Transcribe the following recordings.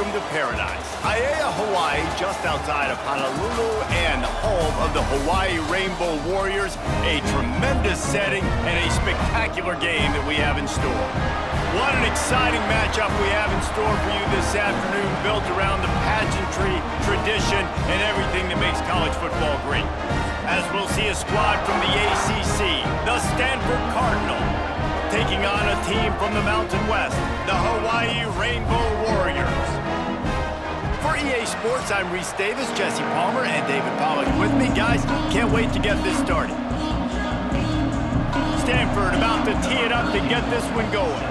welcome to paradise. Hawaii, just outside of Honolulu and the home of the Hawaii Rainbow Warriors. A tremendous setting and a spectacular game that we have in store. What an exciting matchup we have in store for you this afternoon, built around the pageantry, tradition, and everything that makes college football great. As we'll see a squad from the ACC, the Stanford Cardinal, taking on a team from the Mountain West, the Hawaii Rainbow Warriors. For EA Sports, I'm Reese Davis, Jesse Palmer, and David Pollack with me. Guys, can't wait to get this started. Stanford about to tee it up to get this one going.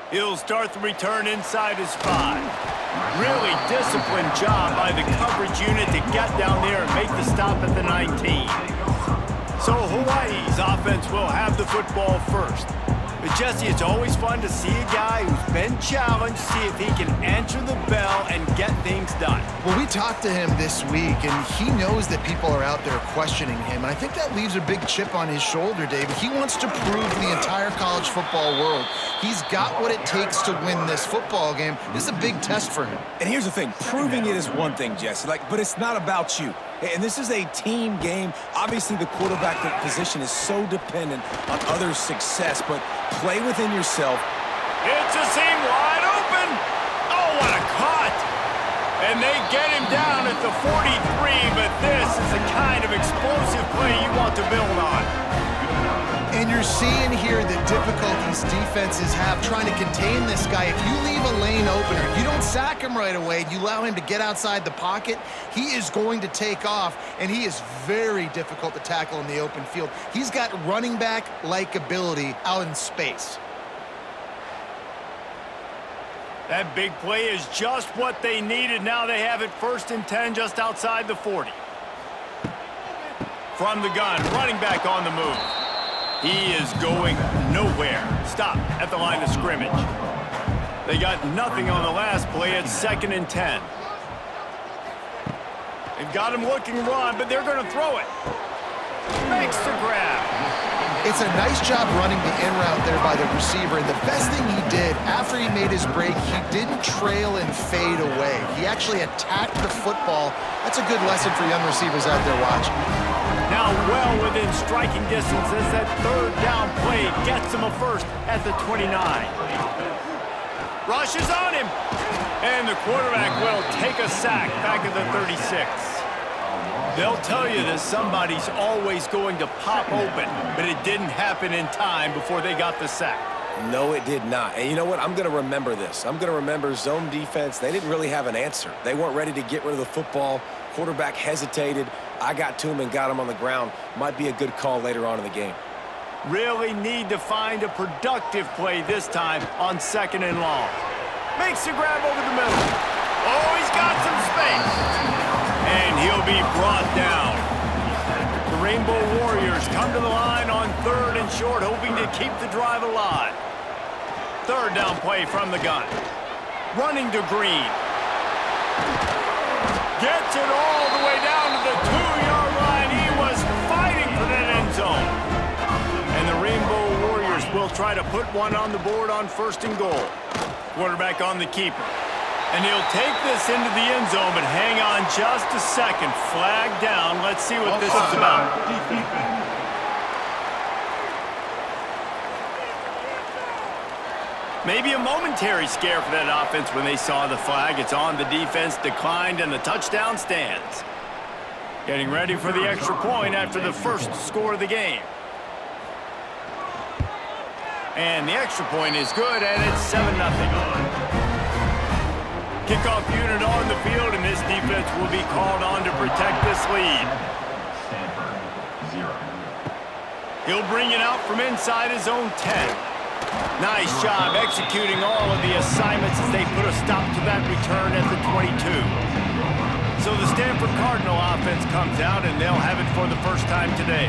He'll start the return inside his 5. Really disciplined job by the coverage unit to get down there and make the stop at the 19. So Hawaii's offense will have the football first. But Jesse, it's always fun to see a guy who's been challenged, see if he can answer the bell and get things done. Well, we talked to him this week, and he knows that people are out there questioning him, and I think that leaves a big chip on his shoulder, David. He wants to prove to the entire college football world he's got what it takes to win this football game. This is a big test for him. And here's the thing, proving it is one thing, Jesse, but it's not about you. And this is a team game. Obviously, the quarterback position is so dependent on others' success, but play within yourself. It's a seam wide open. Oh, what a cut. And they get him down at the 43, but this is the kind of explosive play you want to build on. And you're seeing here the difficulties defenses have trying to contain this guy. If you leave a lane open or you don't sack him right away, you allow him to get outside the pocket, he is going to take off, and he is very difficult to tackle in the open field. He's got running back-like ability out in space. That big play is just what they needed. Now they have it 1st and 10 just outside the 40. From the gun, running back on the move. He is going nowhere. Stop at the line of scrimmage. They got nothing on the last play. It's 2nd and 10. They've got him looking run, but they're going to throw it. Makes the grab. It's a nice job running the in route there by the receiver, and the best thing he did after he made his break, he didn't trail and fade away. He actually attacked the football. That's a good lesson for young receivers out there watching. Now well within striking distance as that 3rd down play gets him a first at the 29. Rushes on him, and the quarterback will take a sack back at the 36. They'll tell you that somebody's always going to pop open, but it didn't happen in time before they got the sack. No, it did not. And you know what? I'm going to remember this. I'm going to remember zone defense. They didn't really have an answer. They weren't ready to get rid of the football. Quarterback hesitated. I got to him and got him on the ground. Might be a good call later on in the game. Really need to find a productive play this time on 2nd and long. Makes the grab over the middle. Oh, he's got some space. And he'll be brought down. The Rainbow Warriors come to the line on 3rd and short, hoping to keep the drive alive. 3rd down play from the gun. Running to Green. Gets it all the way down to the 2-yard line. He was fighting for that end zone. And the Rainbow Warriors will try to put one on the board on 1st and goal. Quarterback on the keeper. And he'll take this into the end zone, but hang on just a second. Flag down. Let's see what this is about. Maybe a momentary scare for that offense when they saw the flag. It's on, the defense declined, and the touchdown stands. Getting ready for the extra point after the first score of the game. And the extra point is good, and it's 7-0. Kickoff unit on the field, and this defense will be called on to protect this lead. He'll bring it out from inside his own 10. Nice job executing all of the assignments as they put a stop to that return at the 22. So the Stanford Cardinal offense comes out, and they'll have it for the first time today.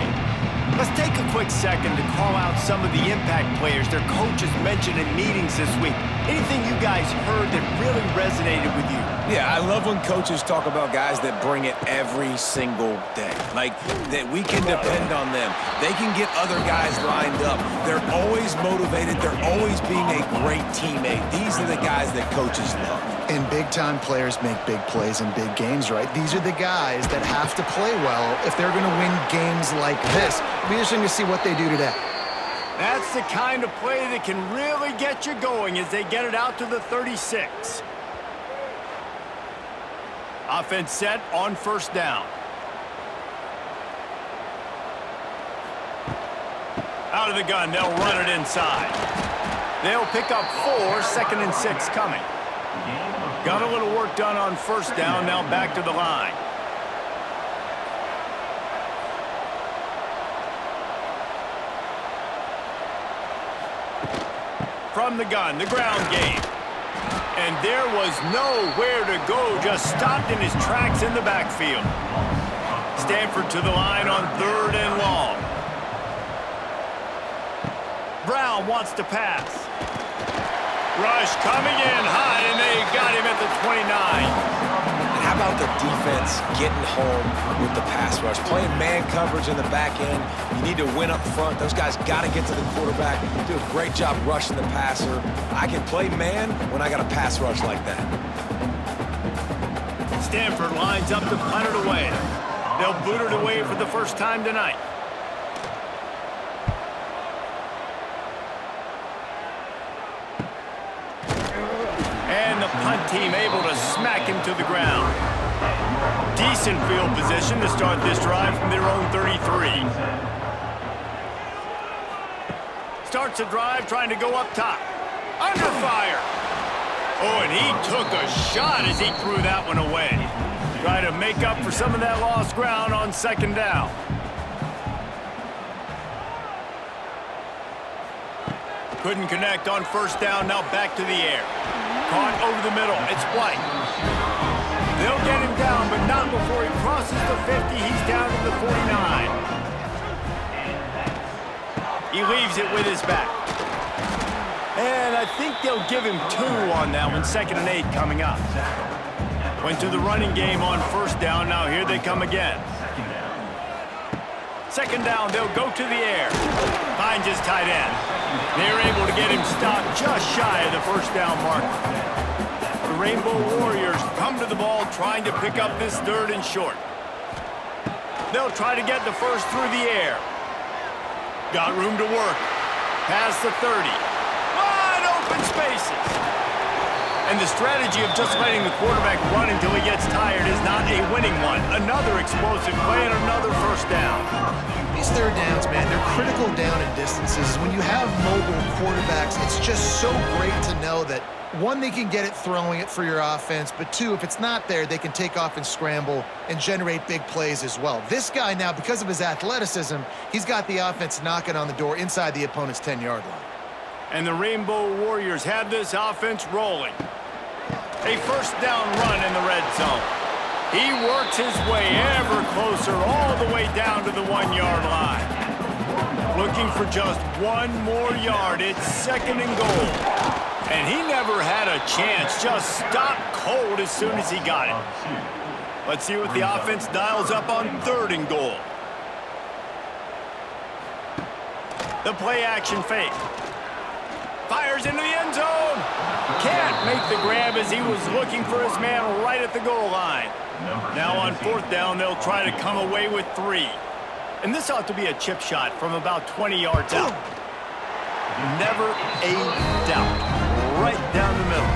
Let's take a quick second to call out some of the impact players their coaches mentioned in meetings this week. Anything you guys heard that really resonated with you? Yeah, I love when coaches talk about guys that bring it every single day. Like, that we can depend on them. They can get other guys lined up. They're always motivated. They're always being a great teammate. These are the guys that coaches love. And big-time players make big plays in big games, right? These are the guys that have to play well if they're going to win games like this. It'll be interesting to see what they do today. That's the kind of play that can really get you going as they get it out to the 36. Offense set on first down. Out of the gun, they'll run it inside. They'll pick up 4, 2nd and 6 coming. Got a little work done on first down, now back to the line. From the gun, the ground game. And there was nowhere to go, just stopped in his tracks in the backfield. Stanford to the line on 3rd and long. Brown wants to pass. Rush coming in high, and they got him at the 29. And how about the defense getting home with the pass rush? Playing man coverage in the back end. You need to win up front. Those guys got to get to the quarterback. Do a great job rushing the passer. I can play man when I got a pass rush like that. Stanford lines up to punt it away. They'll boot it away for the first time tonight. And the punt team able to smack him to the ground. Decent field position to start this drive from their own 33. Starts a drive trying to go up top. Under fire. Oh, and he took a shot as he threw that one away. Try to make up for some of that lost ground on 2nd down. Couldn't connect on first down, now back to the air. Caught over the middle, it's White. They'll get him down, but not before he crosses the 50. He's down to the 49. He leaves it with his back. And I think they'll give him 2 on that one, 2nd and 8 coming up. Went to the running game on first down, now here they come again. 2nd down, they'll go to the air. Finds his tight end. They're able to get him stopped just shy of the first down mark. The Rainbow Warriors come to the ball trying to pick up this 3rd and short. They'll try to get the first through the air. Got room to work. Past the 30. Wide open spaces. And the strategy of just letting the quarterback run until he gets tired is not a winning one. Another explosive play and another first down. These 3rd downs, man, they're critical down in distances. When you have mobile quarterbacks, it's just so great to know that, 1, they can get it throwing it for your offense, but 2, if it's not there, they can take off and scramble and generate big plays as well. This guy now, because of his athleticism, he's got the offense knocking on the door inside the opponent's 10-yard line. And the Rainbow Warriors have this offense rolling. A first down run in the red zone. He works his way ever closer all the way down to the 1-yard line. Looking for just 1 more yard. It's 2nd and goal. And he never had a chance. Just stopped cold as soon as he got it. Let's see what the offense dials up on 3rd and goal. The play action fake. Fires into the end zone. Can't make the grab as he was looking for his man right at the goal line. Now on 4th down, they'll try to come away with 3. And this ought to be a chip shot from about 20 yards out. Never a doubt. Right down the middle.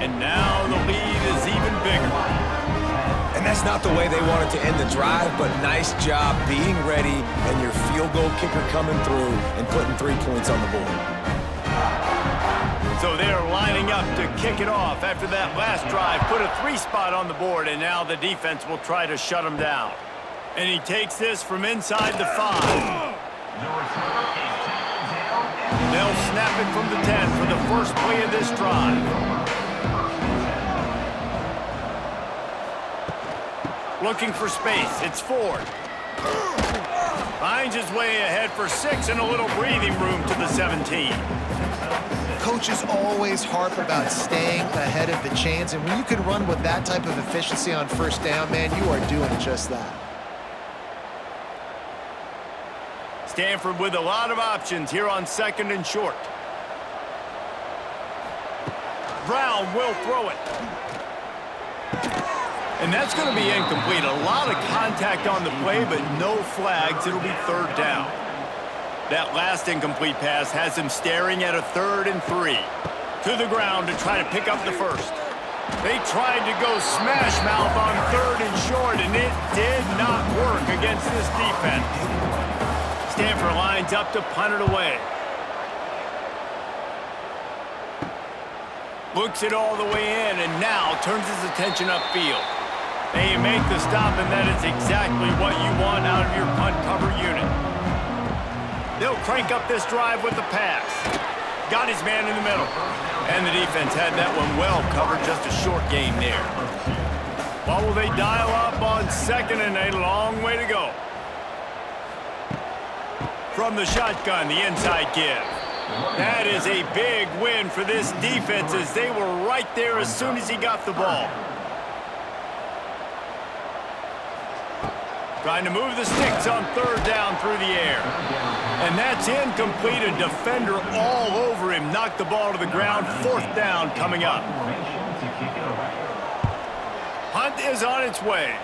And now the lead is even bigger. And that's not the way they wanted to end the drive, but nice job being ready and your field goal kicker coming through and putting 3 points on the board. So they're lining up to kick it off after that last drive. Put a 3 spot on the board, and now the defense will try to shut him down. And he takes this from inside the 5. They'll snap it from the 10 for the first play of this drive. Looking for space. It's Ford. Finds his way ahead for 6 and a little breathing room to the 17. Coaches always harp about staying ahead of the chains, and when you can run with that type of efficiency on first down, man, you are doing just that. Stanford with a lot of options here on 2nd and short. Brown will throw it. And that's going to be incomplete. A lot of contact on the play, but no flags. It'll be 3rd down. That last incomplete pass has him staring at a 3rd and 3. To the ground to try to pick up the first. They tried to go smash mouth on 3rd and short, and it did not work against this defense. Stanford lines up to punt it away. Looks it all the way in, and now turns his attention upfield. They make the stop, and that is exactly what you want out of your punt cover unit. They'll crank up this drive with the pass. Got his man in the middle. And the defense had that one well covered, just a short gain there. What will they dial up on 2nd and a long way to go? From the shotgun, the inside give. That is a big win for this defense as they were right there as soon as he got the ball. Trying to move the sticks on 3rd down through the air. And that's incomplete. A defender all over him. Knocked the ball to the ground. 4th down coming up. Punt is on its way.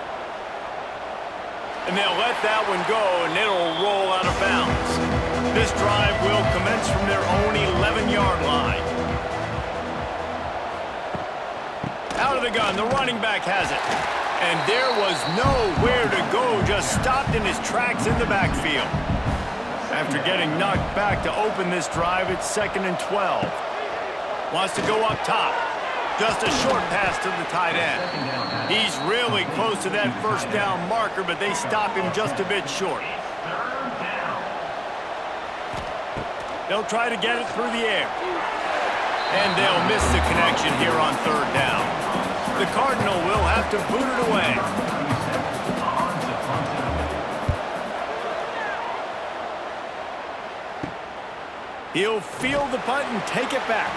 And they'll let that one go, and it'll roll out of bounds. This drive will commence from their own 11-yard line. Out of the gun, the running back has it. And there was nowhere to go, just stopped in his tracks in the backfield. After getting knocked back to open this drive, it's 2nd and 12. Wants to go up top. Just a short pass to the tight end. He's really close to that 1st down marker, but they stop him just a bit short. They'll try to get it through the air. And they'll miss the connection here on 3rd down. The Cardinal will have to boot it away. He'll field the punt and take it back.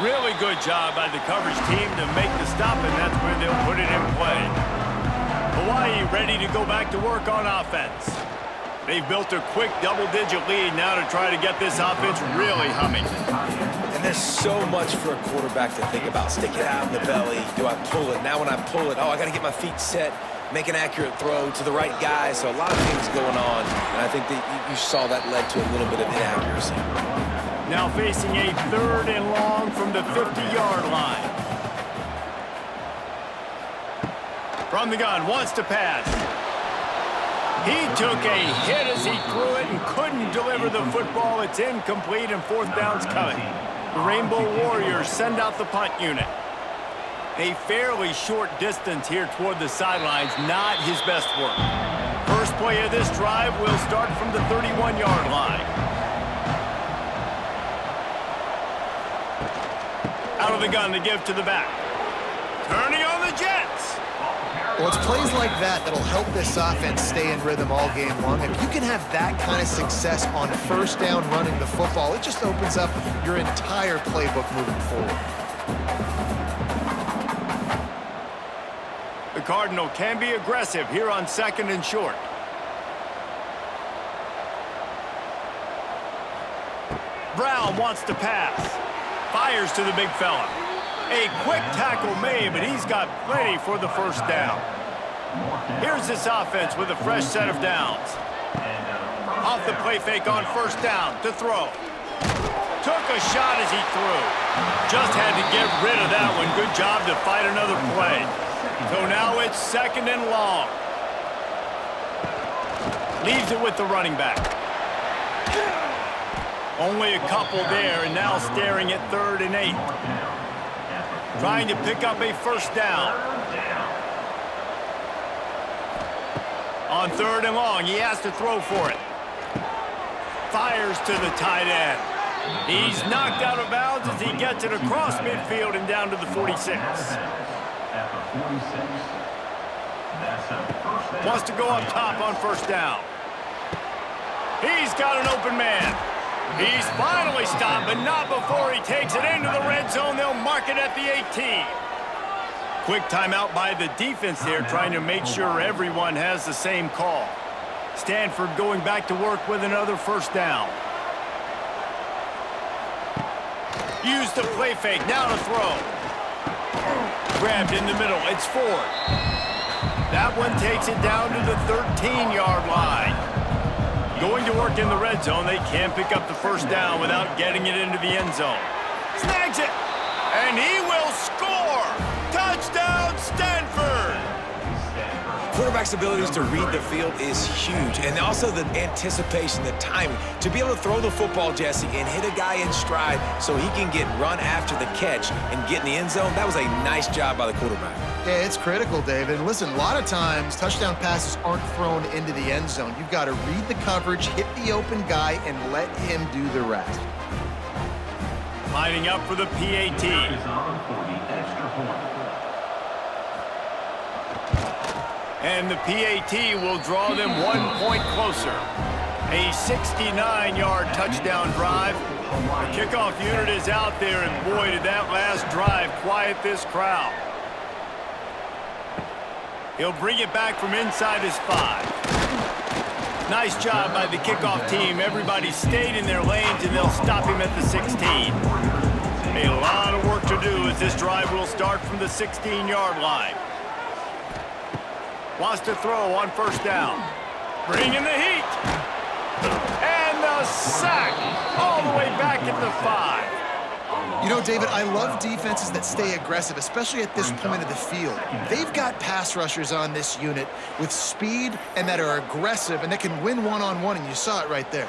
Really good job by the coverage team to make the stop, and that's where they'll put it in play. Hawaii ready to go back to work on offense. They've built a quick double-digit lead now to try to get this offense really humming. And there's so much for a quarterback to think about. Stick it out in the belly. Do I pull it? Now when I pull it, I got to get my feet set, make an accurate throw to the right guy. So a lot of things going on. And I think that you saw that led to a little bit of inaccuracy. Now facing a 3rd and long from the 50-yard line. From the gun, wants to pass. He took a hit as he threw it and couldn't deliver the football. It's incomplete, and 4th down's coming. The Rainbow Warriors send out the punt unit. A fairly short distance here toward the sidelines, not his best work. First play of this drive will start from the 31-yard line. Out of the gun to give to the back. Turning on the Jets. Well, it's plays like that that'll help this offense stay in rhythm all game long. If you can have that kind of success on 1st down running the football, it just opens up your entire playbook moving forward. The Cardinal can be aggressive here on 2nd and short. Brown wants to pass. Fires to the big fella. A quick tackle made, but he's got plenty for the 1st down. Here's this offense with a fresh set of downs. Off the play fake on 1st down to throw. Took a shot as he threw. Just had to get rid of that one. Good job to fight another play. So now it's 2nd and long. Leaves it with the running back. Only a couple there, and now staring at 3rd and 8. Trying to pick up a 1st down. On 3rd and long, he has to throw for it. Fires to the tight end. He's knocked out of bounds as he gets it across midfield and down to the 46. Wants to go up top on 1st down. He's got an open man. He's finally stopped, but not before he takes it into the red zone. They'll mark it at the 18. Quick timeout by the defense there, trying to make sure everyone has the same call. Stanford going back to work with another first down. Use the play fake, now to throw. Grabbed in the middle, it's Ford. That one takes it down to the 13-yard line. Going to work in the red zone, they can't pick up the first down without getting it into the end zone. Snags it, and he will score! Touchdown, Stanford! Quarterback's abilities to read the field is huge, and also the anticipation, the timing. To be able to throw the football, Jesse, and hit a guy in stride so he can get run after the catch and get in the end zone, that was a nice job by the quarterback. Yeah, it's critical, David. And listen, a lot of times touchdown passes aren't thrown into the end zone. You've got to read the coverage, hit the open guy, and let him do the rest. Lining up for the PAT. And the PAT will draw them 1 point closer. A 69-yard touchdown drive. The kickoff unit is out there, and boy, did that last drive quiet this crowd. He'll bring it back from inside his 5. Nice job by the kickoff team. Everybody stayed in their lanes, and they'll stop him at the 16. A lot of work to do as this drive will start from the 16-yard line. Wants to throw on first down. Bringing the heat. And the sack all the way back at the 5. You know, David, I love defenses that stay aggressive, especially at this point of the field. They've got pass rushers on this unit with speed and that are aggressive and that can win one-on-one, and you saw it right there.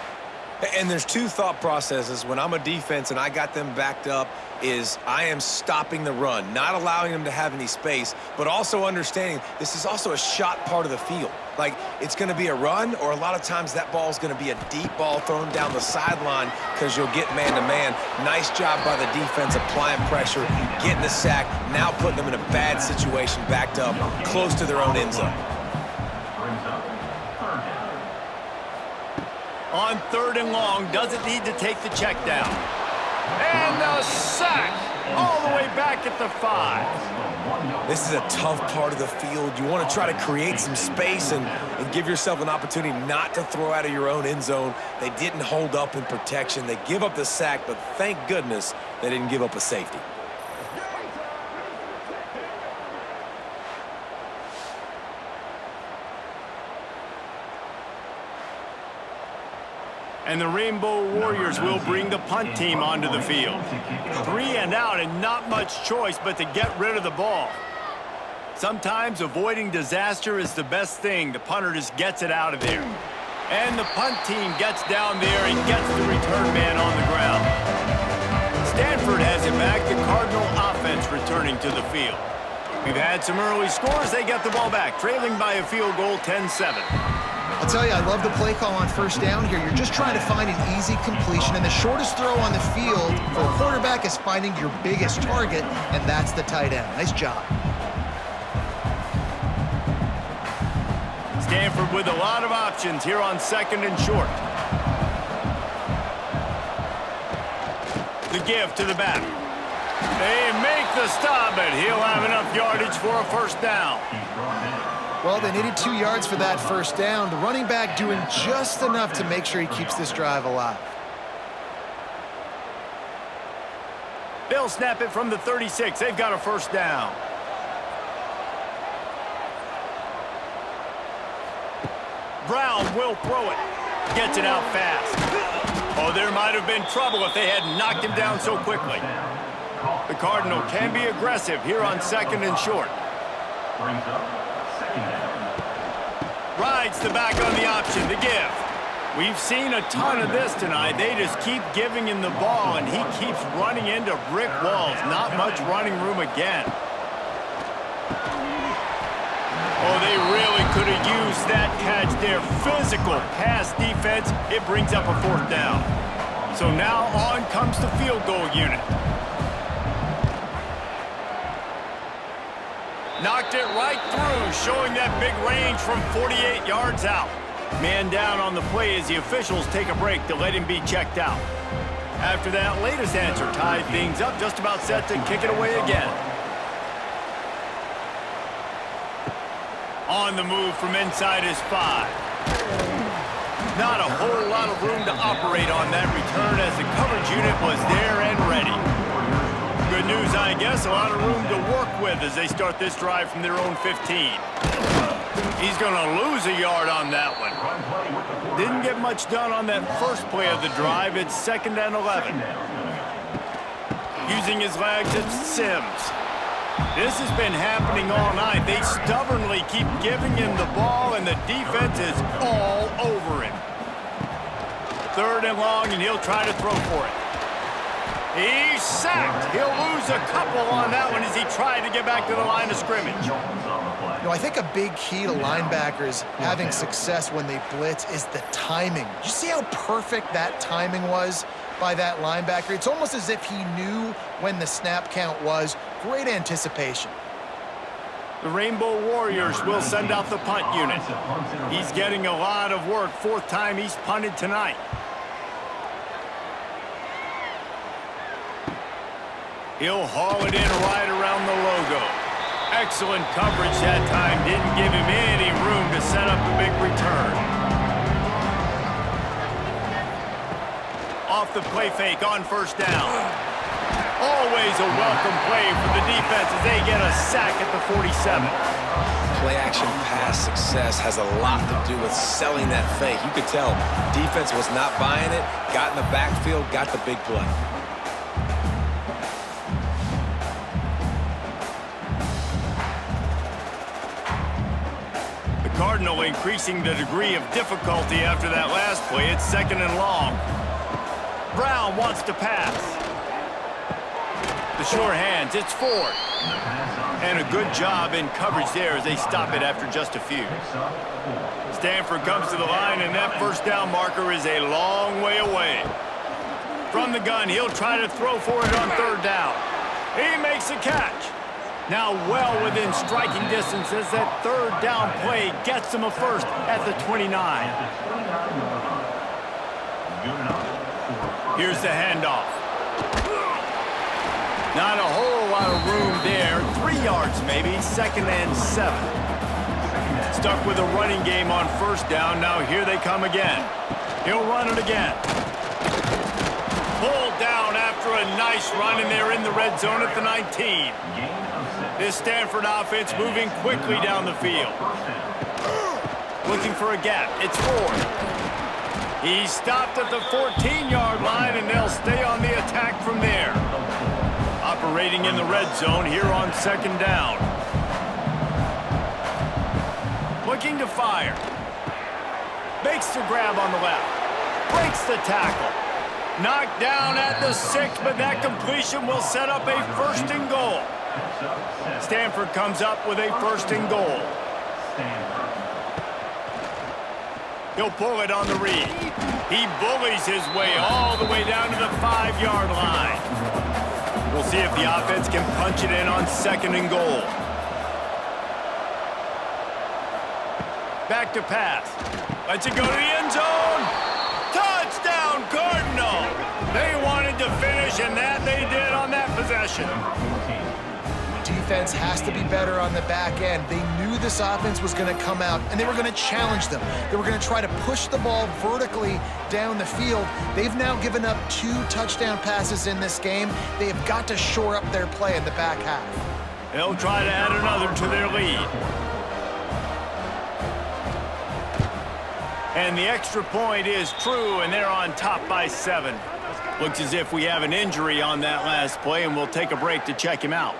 And there's two thought processes when I'm a defense and I got them backed up is I am stopping the run, not allowing them to have any space, but also understanding this is also a shot part of the field. Like, it's going to be a run, or a lot of times that ball is going to be a deep ball thrown down the sideline because you'll get man-to-man. Nice job by the defense applying pressure, getting the sack, now putting them in a bad situation, backed up, close to their own end zone. On 3rd and long, doesn't need to take the check down. And the sack all the way back at the 5. This is a tough part of the field. You want to try to create some space and give yourself an opportunity not to throw out of your own end zone. They didn't hold up in protection. They give up the sack, but thank goodness they didn't give up a safety. And the Rainbow Warriors will bring the punt team onto the field. 3 and out, and not much choice but to get rid of the ball. Sometimes avoiding disaster is the best thing. The punter just gets it out of there. And the punt team gets down there and gets the return man on the ground. Stanford has it back. The Cardinal offense returning to the field. We've had some early scores. They get the ball back, trailing by a field goal, 10-7. I'll tell you, I love the play call on first down here. You're just trying to find an easy completion, and the shortest throw on the field for a quarterback is finding your biggest target, and that's the tight end. Nice job. Stanford with a lot of options here on 2nd and short. The give to the back. They make the stop, but he'll have enough yardage for a first down. Well, they needed 2 yards for that first down. The running back doing just enough to make sure he keeps this drive alive. They'll snap it from the 36. They've got a first down. Brown will throw it. Gets it out fast. Oh, there might have been trouble if they had knocked him down so quickly. The Cardinal can be aggressive here on 2nd and short. Rides the back on the option to give. We've seen a ton of this tonight. They just keep giving him the ball, and he keeps running into brick walls. Not much running room again. Oh, they really could have used that catch there. Physical pass defense. It brings up a 4th down. So now on comes the field goal unit. Knocked it right through, showing that big range from 48 yards out. Man down on the play as the officials take a break to let him be checked out. After that latest answer tied things up, just about set to kick it away again. On the move from inside his 5. Not a whole lot of room to operate on that return as the coverage unit was there and ready. Good news, I guess, a lot of room to work with as they start this drive from their own 15. He's going to lose a yard on that one. Didn't get much done on that first play of the drive. It's 2nd and 11. Using his legs, it's Sims. This has been happening all night. They stubbornly keep giving him the ball, and the defense is all over him. 3rd and long, and he'll try to throw for it. He's sacked. He'll lose a couple on that one as he tried to get back to the line of scrimmage. You know, I think a big key to linebackers having success when they blitz is the timing. You see how perfect that timing was by that linebacker? It's almost as if he knew when the snap count was. Great anticipation. The Rainbow Warriors will send out the punt unit. He's getting a lot of work. 4th time he's punted tonight. He'll haul it in right around the logo. Excellent coverage that time. Didn't give him any room to set up the big return. Off the play fake on 1st down. Always a welcome play for the defense as they get a sack at the 47. Play action pass success has a lot to do with selling that fake. You could tell defense was not buying it, got in the backfield, got the big play. Cardinal increasing the degree of difficulty after that last play. It's 2nd and long. Brown wants to pass. The short hands, it's Ford. And a good job in coverage there as they stop it after just a few. Stanford comes to the line, and that 1st down marker is a long way away. From the gun, he'll try to throw for it on 3rd down. He makes a catch. Now well within striking distance as that 3rd down play gets him a first at the 29. Here's the handoff. Not a whole lot of room there. 3 yards maybe, 2nd and 7. Stuck with a running game on 1st down. Now here they come again. He'll run it again. Pulled down after a nice run, and they're in the red zone at the 19. This Stanford offense moving quickly down the field. Looking for a gap. It's Ford. He stopped at the 14-yard line, and they'll stay on the attack from there. Operating in the red zone here on 2nd down. Looking to fire. Makes the grab on the left. Breaks the tackle. Knocked down at the 6, but that completion will set up a 1st and goal. Stanford comes up with a 1st and goal. He'll pull it on the read. He bullies his way all the way down to the 5-yard line. We'll see if the offense can punch it in on 2nd and goal. Back to pass. Lets it go to the end zone. Touchdown, Cardinal! They wanted to finish, and that they did on that possession. Defense has to be better on the back end. They knew this offense was going to come out, and they were going to challenge them. They were going to try to push the ball vertically down the field. They've now given up 2 touchdown passes in this game. They have got to shore up their play in the back half. They'll try to add another to their lead. And the extra point is true, and they're on top by 7. Looks as if we have an injury on that last play, and we'll take a break to check him out.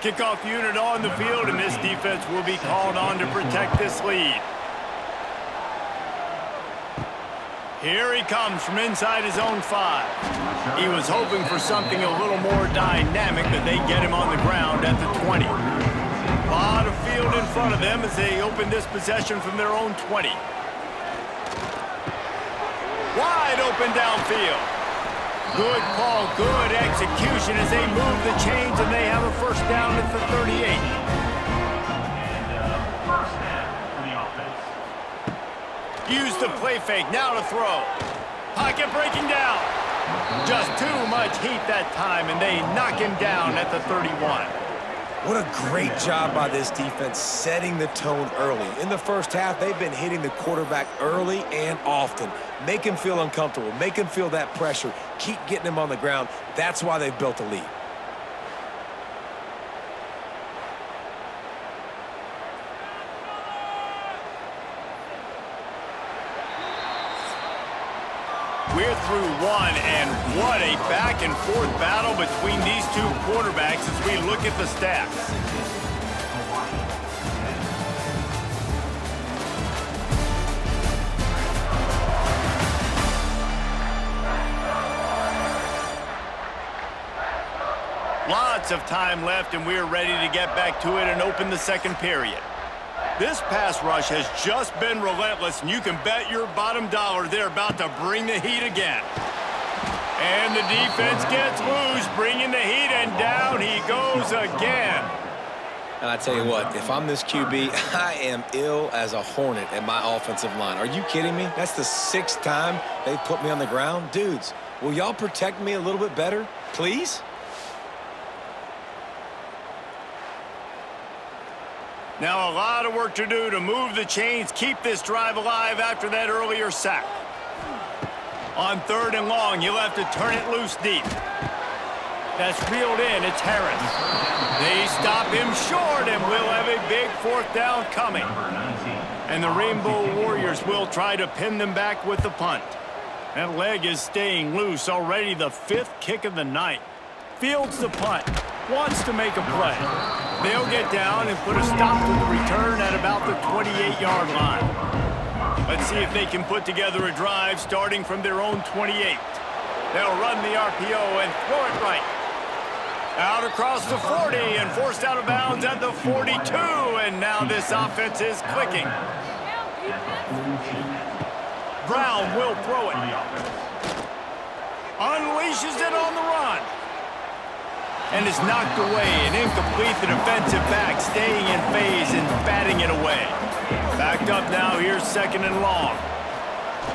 Kickoff unit on the field, and this defense will be called on to protect this lead. Here he comes from inside his own 5. He was hoping for something a little more dynamic, but they get him on the ground at the 20. A lot of field in front of them as they open this possession from their own 20. Wide open downfield. Good call, good execution as they move the chains, and they have a 1st down at the 38. Use the play fake, now to throw. Pocket breaking down. Just too much heat that time, and they knock him down at the 31. What a great job by this defense setting the tone early. In the first half, they've been hitting the quarterback early and often. Make him feel uncomfortable. Make him feel that pressure. Keep getting him on the ground. That's why they've built a lead. We're through one, and what a back-and-forth battle between these two quarterbacks as we look at the stats. Lots of time left, and we're ready to get back to it and open the second period. This pass rush has just been relentless, and you can bet your bottom dollar they're about to bring the heat again. And the defense gets loose, bringing the heat, and down he goes again. And I tell you what, if I'm this QB, I am ill as a hornet at my offensive line. Are you kidding me? That's the 6th time they've put me on the ground. Dudes, will y'all protect me a little bit better, please? Now a lot of work to do to move the chains, keep this drive alive after that earlier sack. On 3rd and long, you'll have to turn it loose deep. That's reeled in, it's Harris. They stop him short, and we'll have a big 4th down coming. And the Rainbow Warriors will try to pin them back with the punt. That leg is staying loose, already the 5th kick of the night. Fields the punt, wants to make a play. They'll get down and put a stop to the return at about the 28-yard line. Let's see if they can put together a drive starting from their own 28. They'll run the RPO and throw it right. Out across the 40 and forced out of bounds at the 42, and now this offense is clicking. Brown will throw it. Unleashes it on the run. And is knocked away and incomplete. The defensive back staying in phase and batting it away. Backed up now, here's 2nd and long.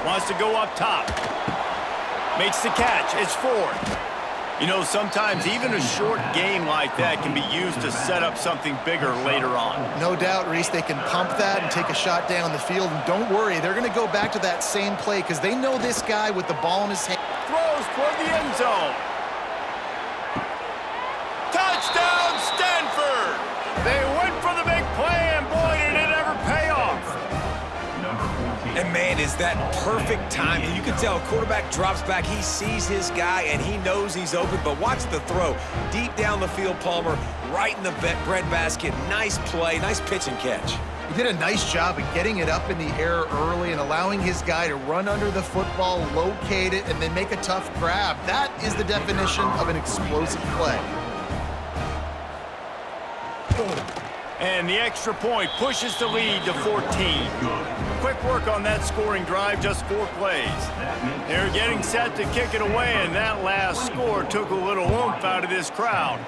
Wants to go up top. Makes the catch, it's 4th. You know, sometimes even a short game like that can be used to set up something bigger later on. No doubt, Reese, they can pump that and take a shot down the field. And don't worry, they're going to go back to that same play because they know this guy with the ball in his hand. Throws toward the end zone. Touchdown, Stanford! They went for the big play, and boy, did it ever pay off. And man, is that perfect timing. You can tell a quarterback drops back, he sees his guy, and he knows he's open, but watch the throw. Deep down the field, Palmer, right in the breadbasket. Nice play, nice pitch and catch. He did a nice job of getting it up in the air early and allowing his guy to run under the football, locate it, and then make a tough grab. That is the definition of an explosive play. And the extra point pushes the lead to 14. Quick work on that scoring drive, just 4 plays. They're getting set to kick it away, and that last score took a little oomph out of this crowd.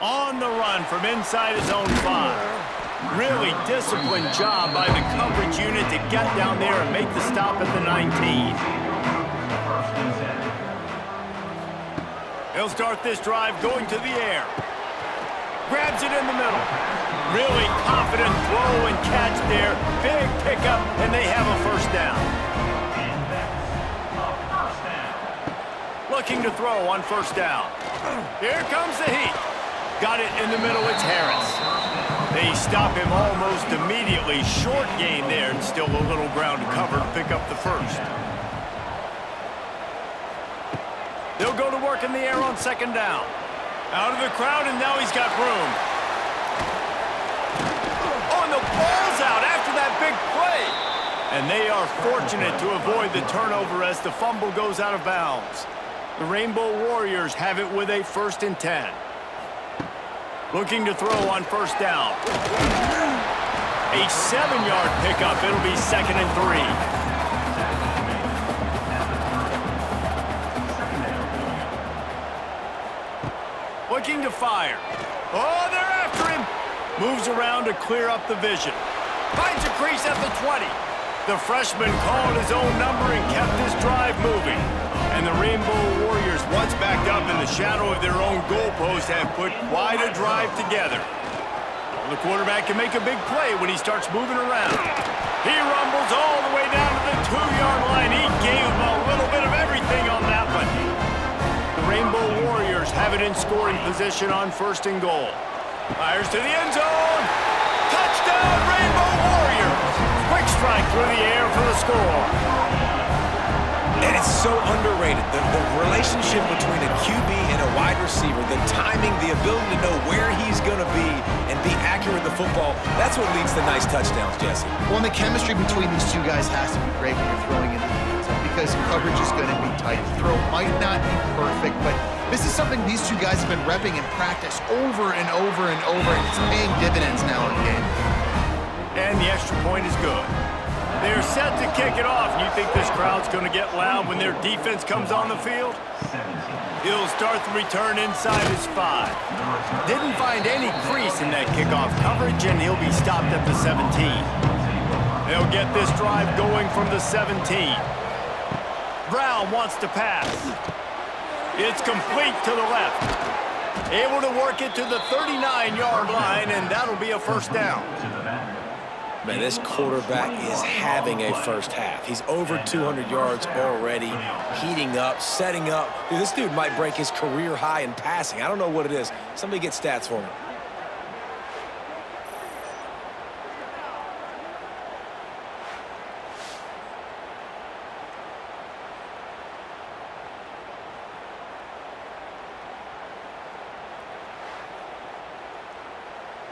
On the run from inside his own 5. Really disciplined job by the coverage unit to get down there and make the stop at the 19. He'll start this drive going to the air. Grabs it in the middle. Really confident throw and catch there. Big pickup, and they have a 1st down. Looking to throw on 1st down. Here comes the heat. Got it in the middle, it's Harris. They stop him almost immediately. Short gain there, and still a little ground to cover to pick up the 1st. They'll go to work in the air on 2nd down. Out of the crowd, and now he's got room. Oh, and the ball's out after that big play. And they are fortunate to avoid the turnover as the fumble goes out of bounds. The Rainbow Warriors have it with a 1st and 10. Looking to throw on 1st down. A 7-yard pickup. It'll be 2nd and 3. Looking to fire. Oh, they're after him. Moves around to clear up the vision. Finds a crease at the 20. The freshman called his own number and kept his drive moving. And the Rainbow Warriors, once backed up in the shadow of their own goalpost, have put quite a drive together. Well, the quarterback can make a big play when he starts moving around. He rumbles all the way down to the 2-yard line. He gave him a little bit of everything on that one. The Rainbow Warriors have it in scoring position on 1st and goal. Fires to the end zone. Touchdown, Rainbow Warriors! Quick strike through the air for the score. And it's so underrated, the relationship between a QB and a wide receiver, the timing, the ability to know where he's going to be and be accurate with the football, that's what leads to nice touchdowns, Jesse. Well, and the chemistry between these two guys has to be great when you're throwing in the end zone because coverage is going to be tight. The throw might not be perfect, but this is something these two guys have been repping in practice over and over and over, and it's paying dividends now in the game. And the extra point is good. They're set to kick it off. You think this crowd's going to get loud when their defense comes on the field? He'll start the return inside his 5. Didn't find any crease in that kickoff coverage, and he'll be stopped at the 17. They'll get this drive going from the 17. Brown wants to pass. It's complete to the left. Able to work it to the 39-yard line, and that'll be a first down. Man, this quarterback is having a first half. He's over 200 yards already, heating up, setting up. Dude, this dude might break his career high in passing. I don't know what it is. Somebody get stats for me.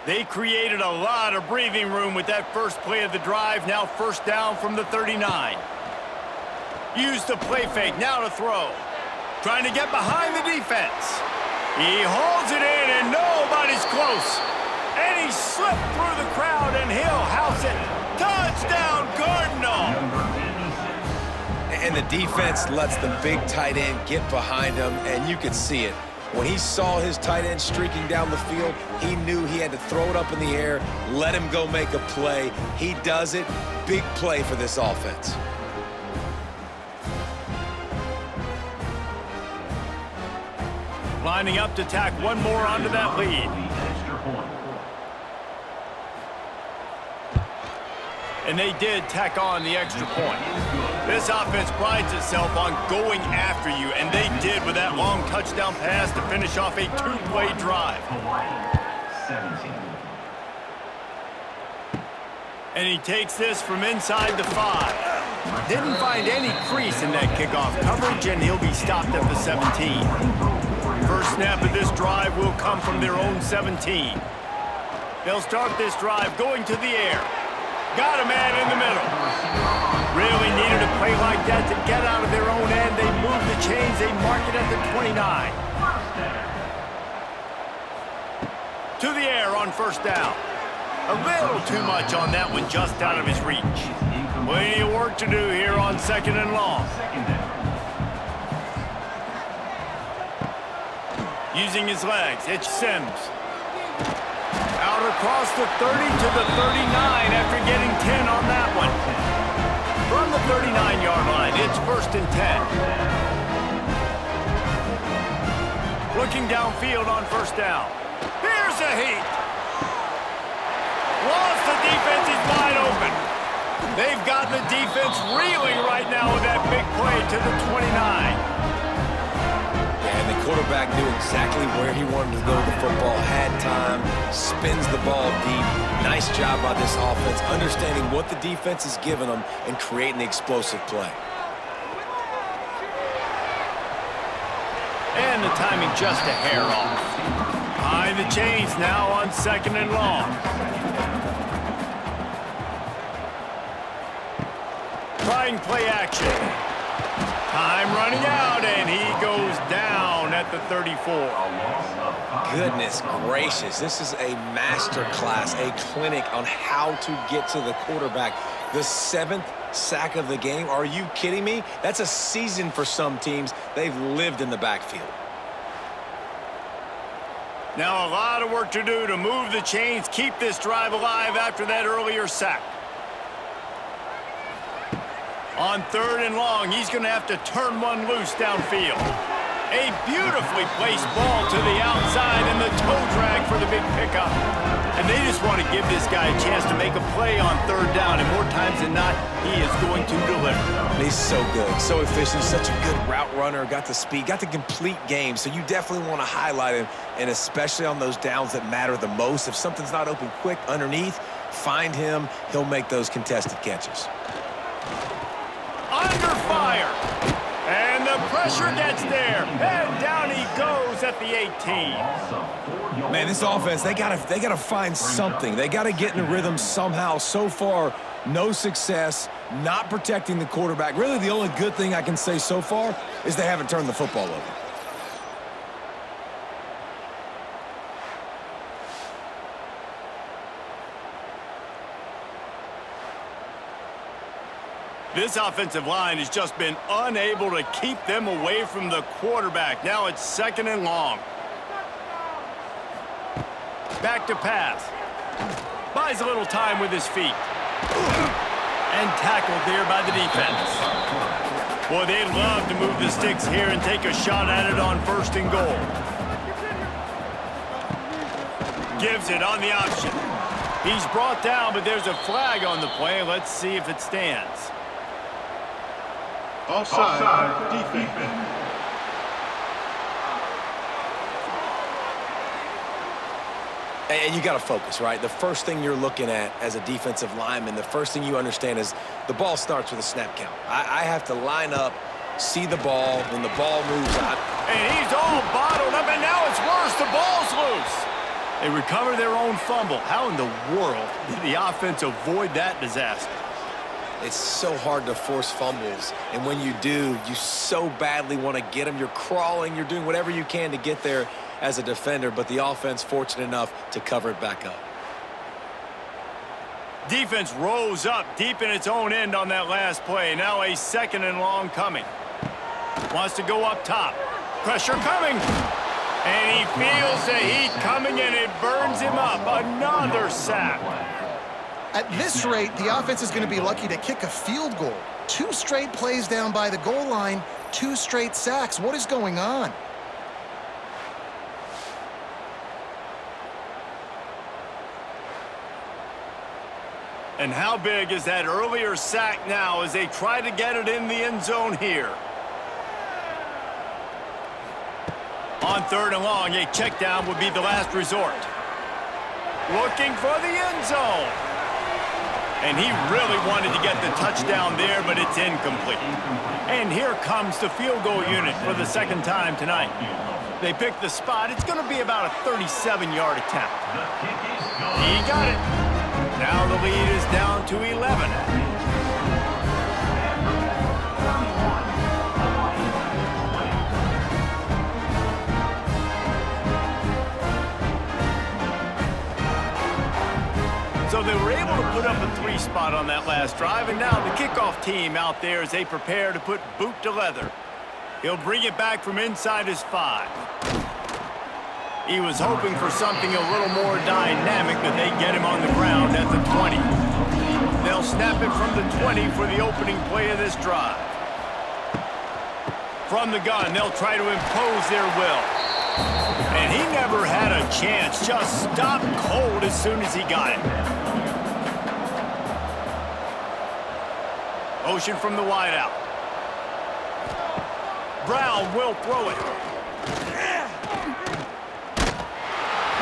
They created a lot of breathing room with that first play of the drive. Now 1st down from the 39. Use the play fake, now to throw. Trying to get behind the defense. He holds it in and nobody's close. And he slipped through the crowd and he'll house it. Touchdown, Cardinal! And the defense lets the big tight end get behind him, and you could see it. When he saw his tight end streaking down the field, he knew he had to throw it up in the air, let him go make a play. He does it. Big play for this offense. Lining up to tack one more onto that lead. And they did tack on the extra point. This offense prides itself on going after you, and they did with that long touchdown pass to finish off a 2-play drive. And he takes this from inside the 5. Didn't find any crease in that kickoff coverage, and he'll be stopped at the 17. First snap of this drive will come from their own 17. They'll start this drive going to the air. Got a man in the middle. Really needed a play like that to get out of their own end. They move the chains. They mark it at the 29. To the air on 1st down. A little too much on that one, just out of his reach. Plenty of work to do here on 2nd and long. Using his legs, it's Sims. Out across the 30 to the 39 after getting 10 on that one. From the 39-yard line, it's 1st and 10. Looking downfield on 1st down. Here's a heat. Lost the defense, he's wide open. They've got the defense reeling right now with that big play to the 29. And the quarterback knew exactly where he wanted to go with the football, had time, spins the ball deep. Nice job by this offense, understanding what the defense is giving them and creating the explosive play. And the timing just a hair off. Behind the chains now on 2nd and long. Trying play action. Time running out, and he goes down at the 34. Goodness gracious, this is a master class, a clinic on how to get to the quarterback. The 7th sack of the game. Are you kidding me? That's a season for some teams. They've lived in the backfield. Now a lot of work to do to move the chains, keep this drive alive after that earlier sack. On 3rd and long, he's going to have to turn one loose downfield. A beautifully placed ball to the outside and the toe drag for the big pickup. And they just want to give this guy a chance to make a play on 3rd down, and more times than not, he is going to deliver. He's so good, so efficient, such a good route runner, got the speed, got the complete game, so you definitely want to highlight him, and especially on those downs that matter the most. If something's not open quick underneath, find him, he'll make those contested catches. Under fire. And the pressure gets there. And down he goes at the 18. Man, this offense, they gotta find something. They gotta get in the rhythm somehow. So far, no success, not protecting the quarterback. Really, the only good thing I can say so far is they haven't turned the football over. This offensive line has just been unable to keep them away from the quarterback. Now it's 2nd and long. Back to pass. Buys a little time with his feet. And tackled there by the defense. Boy, they'd love to move the sticks here and take a shot at it on 1st and goal. Gives it on the option. He's brought down, but there's a flag on the play. Let's see if it stands. Offside, defense. And you got to focus, right? The first thing you're looking at as a defensive lineman, the first thing you understand is the ball starts with a snap count. I have to line up, see the ball. When the ball moves out. And he's all bottled up, and now it's worse. The ball's loose. They recover their own fumble. How in the world did the offense avoid that disaster? It's so hard to force fumbles, and when you do, you so badly want to get them. You're crawling, you're doing whatever you can to get there as a defender, but the offense fortunate enough to cover it back up. Defense rose up deep in its own end on that last play. Now a 2nd and long coming. Wants to go up top. Pressure coming. And he feels the heat coming, and it burns him up. Another sack. At this rate, the offense is going to be lucky to kick a field goal. 2 straight plays down by the goal line, 2 straight sacks. What is going on? And how big is that earlier sack now as they try to get it in the end zone here? On 3rd and long, a check down would be the last resort. Looking for the end zone. And he really wanted to get the touchdown there, but it's incomplete. And here comes the field goal unit for the 2nd time tonight. They picked the spot. It's going to be about a 37-yard attempt. He got it. Now the lead is down to 11. So they were able to put up a 3 spot on that last drive, and now the kickoff team out there as they prepare to put boot to leather. He'll bring it back from inside his 5. He was hoping for something a little more dynamic, but they get him on the ground at the 20. They'll snap it from the 20 for the opening play of this drive. From the gun, they'll try to impose their will. And he never had a chance, just stopped cold as soon as he got it. Motion from the wideout. Brown will throw it.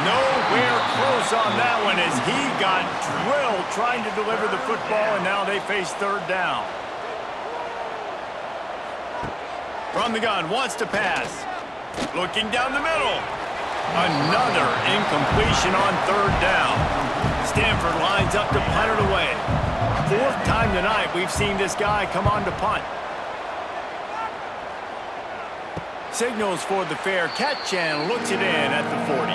Nowhere close on that one as he got drilled trying to deliver the football, and now they face 3rd down. From the gun, wants to pass. Looking down the middle. Another incompletion on 3rd down. Stanford lines up to punt it away. 4th time tonight we've seen this guy come on to punt. Signals for the fair catch and looks it in at the 40.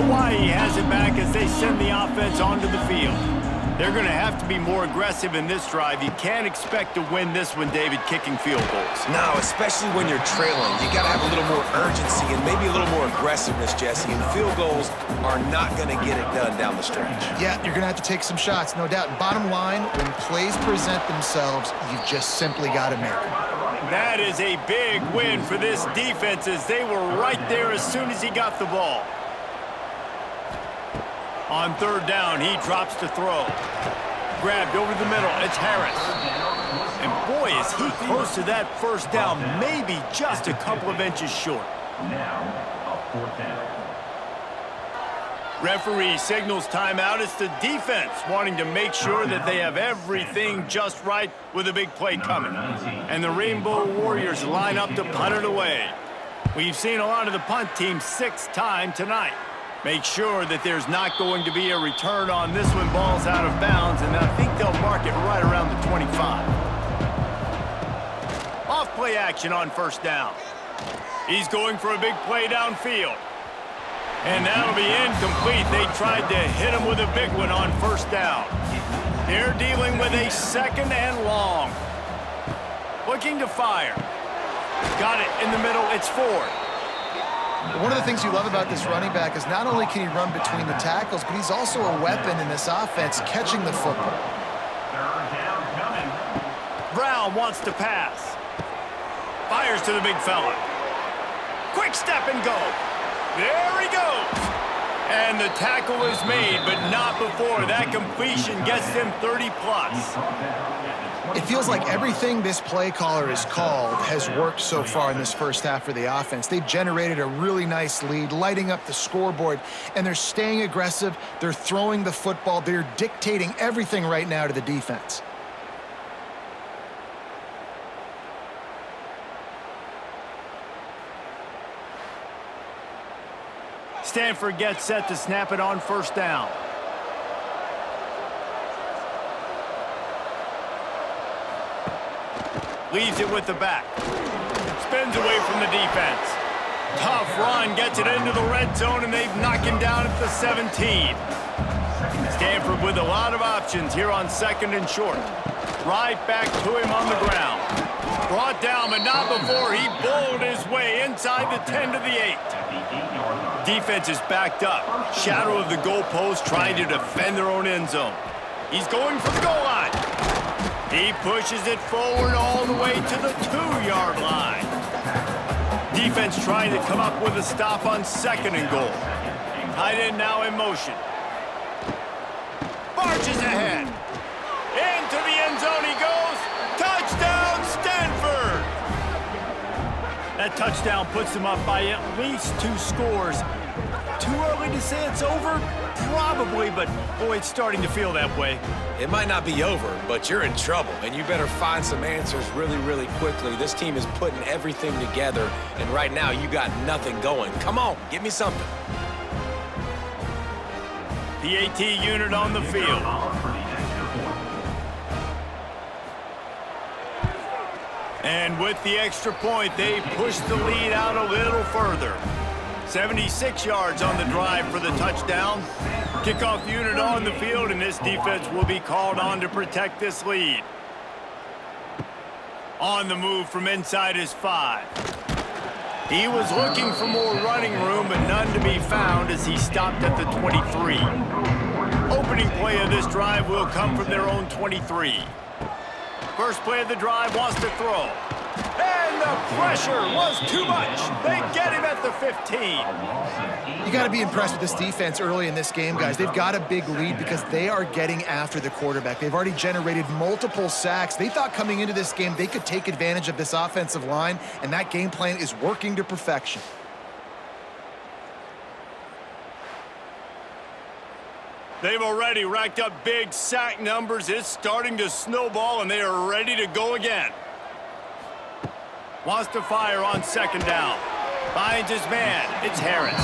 Hawaii has it back as they send the offense onto the field. They're going to have to be more aggressive in this drive. You can't expect to win this one, David, kicking field goals. No, especially when you're trailing. You got to have a little more urgency and maybe a little more aggressiveness, Jesse. And field goals are not going to get it done down the stretch. Yeah, you're going to have to take some shots, no doubt. And bottom line, when plays present themselves, you've just simply got to make them. That is a big win for this defense as they were right there as soon as he got the ball. On third down, he drops to throw. Grabbed over the middle, it's Harris. And boy, is he close to that first down, maybe just a couple of inches short. Now, a fourth down. Referee signals timeout. It's the defense wanting to make sure that they have everything just right with a big play coming. And the Rainbow Warriors line up to punt it away. We've seen a lot of the punt teams 6-time tonight. Make sure that there's not going to be a return on this one. Ball's out of bounds, and I think they'll mark it right around the 25. Off play action on first down. He's going for a big play downfield. And that'll be incomplete. They tried to hit him with a big one on first down. They're dealing with a second and long. Looking to fire. Got it in the middle. It's Ford. One of the things you love about this running back is not only can he run between the tackles, but he's also a weapon in this offense, catching the football. Third down coming. Brown wants to pass. Fires to the big fella. Quick step and go. There he goes. And the tackle is made, but not before that completion gets them 30-plus. It feels like everything this play caller has called has worked so far in this first half for the offense. They've generated a really nice lead, lighting up the scoreboard, and they're staying aggressive. They're throwing the football. They're dictating everything right now to the defense. Stanford gets set to snap it on first down. Leaves it with the back. Spins away from the defense. Tough run, gets it into the red zone, and they've knocked him down at the 17. Stanford with a lot of options here on second and short. Right back to him on the ground. Brought down, but not before he bowled his way inside the 10 to the 8. Defense is backed up. Shadow of the goalpost trying to defend their own end zone. He's going for the goal line. He pushes it forward all the way to the 2-yard line. Defense trying to come up with a stop on second and goal. Tight end now in motion. Marches ahead. Into the end zone he goes. Touchdown, Stanford! That touchdown puts them up by at least 2 scores. Too early to say it's over? Probably, but boy, it's starting to feel that way. It might not be over, but you're in trouble, and you better find some answers really, really quickly. This team is putting everything together, and right now you got nothing going. Come on, give me something. PAT unit on the field. And with the extra point, they push the lead out a little further. 76 yards on the drive for the touchdown. Kickoff unit on the field, and this defense will be called on to protect this lead. On the move from inside his 5. He was looking for more running room, but none to be found as he stopped at the 23. Opening play of this drive will come from their own 23. First play of the drive wants to throw. And the pressure was too much. They get him at the 15. You got to be impressed with this defense early in this game, guys. They've got a big lead because they are getting after the quarterback. They've already generated multiple sacks. They thought coming into this game they could take advantage of this offensive line, and that game plan is working to perfection. They've already racked up big sack numbers. It's starting to snowball, and they are ready to go again. Wants to fire on second down. Finds his man. It's Harris.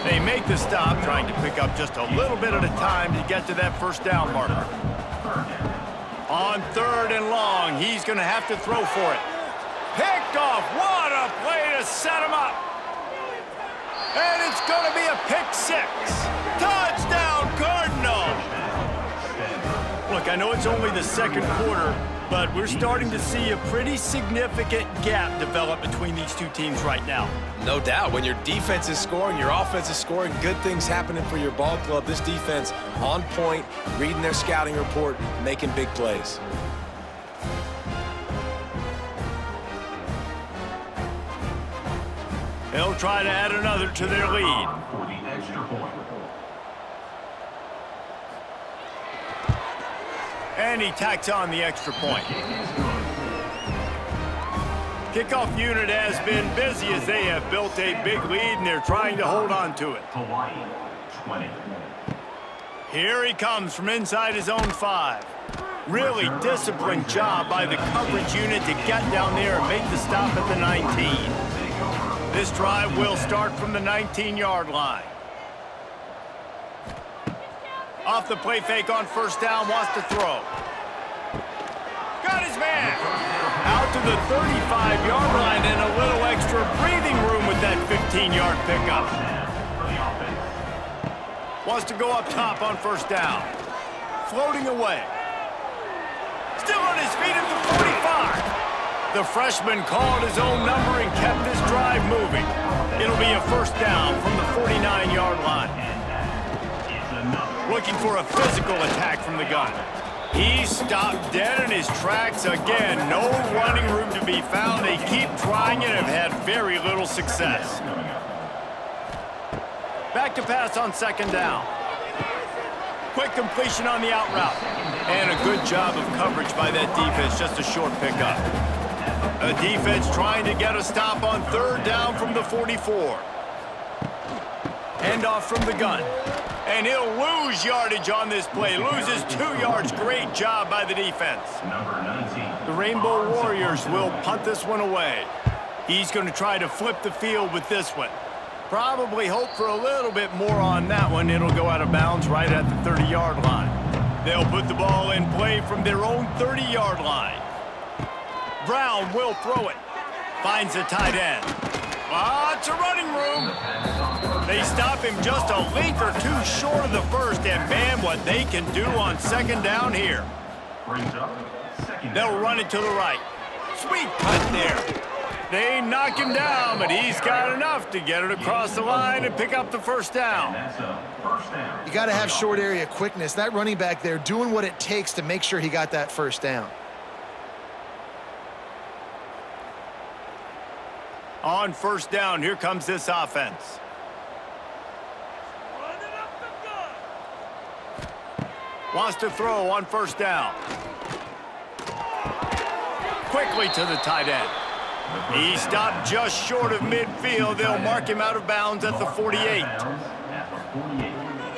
They make the stop, trying to pick up just a little bit at a time to get to that first down marker. On third and long, he's going to have to throw for it. Picked off. What a play to set him up. And it's going to be a pick 6. Touchdown, Cardinal. Look, I know it's only the second quarter, but we're starting to see a pretty significant gap develop between these two teams right now. No doubt. When your defense is scoring, your offense is scoring, good things happening for your ball club. This defense on point, reading their scouting report, making big plays. They'll try to add another to their lead. For the extra point. And he tacks on the extra point. Kickoff unit has been busy as they have built a big lead and they're trying to hold on to it. Hawaii, 20. Here he comes from inside his own 5. Really disciplined job by the coverage unit to get down there and make the stop at the 19. This drive will start from the 19-yard line. Off the play fake on first down, wants to throw. Got his man. Out to the 35-yard line and a little extra breathing room with that 15-yard pickup. Wants to go up top on first down. Floating away. Still on his feet at the 45. The freshman called his own number and kept this drive moving. It'll be a first down from the 49-yard line. Looking for a physical attack from the gun. He stopped dead in his tracks again. No running room to be found. They keep trying it and have had very little success. Back to pass on second down. Quick completion on the out route. And a good job of coverage by that defense. Just a short pickup. A defense trying to get a stop on third down from the 44. Handoff from the gun. And he'll lose yardage on this play. Loses 2 yards. Great job by the defense. Number 19. The Rainbow Warriors will punt this one away. He's going to try to flip the field with this one. Probably hope for a little bit more on that one. It'll go out of bounds right at the 30-yard line. They'll put the ball in play from their own 30-yard line. Brown will throw it. Finds a tight end. Lots of running room. They stop him just a length or two short of the first, and man, what they can do on second down here. They'll run it to the right. Sweet cut there. They knock him down, but he's got enough to get it across the line and pick up the first down. You got to have short area quickness. That running back there doing what it takes to make sure he got that first down. On first down, here comes this offense. Wants to throw on first down. Quickly to the tight end. He stopped just short of midfield. They'll mark him out of bounds at the 48.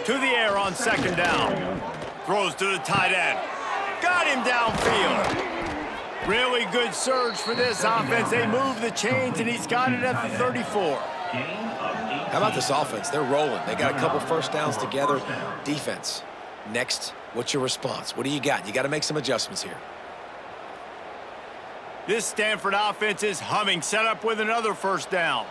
To the air on second down. Throws to the tight end. Got him downfield. Really good surge for this offense. They move the chains, and he's got it at the 34. How about this offense? They're rolling. They got a couple first downs together. Defense. Next, what's your response? What do you got? You got to make some adjustments here. This Stanford offense is humming. Set up with another first down.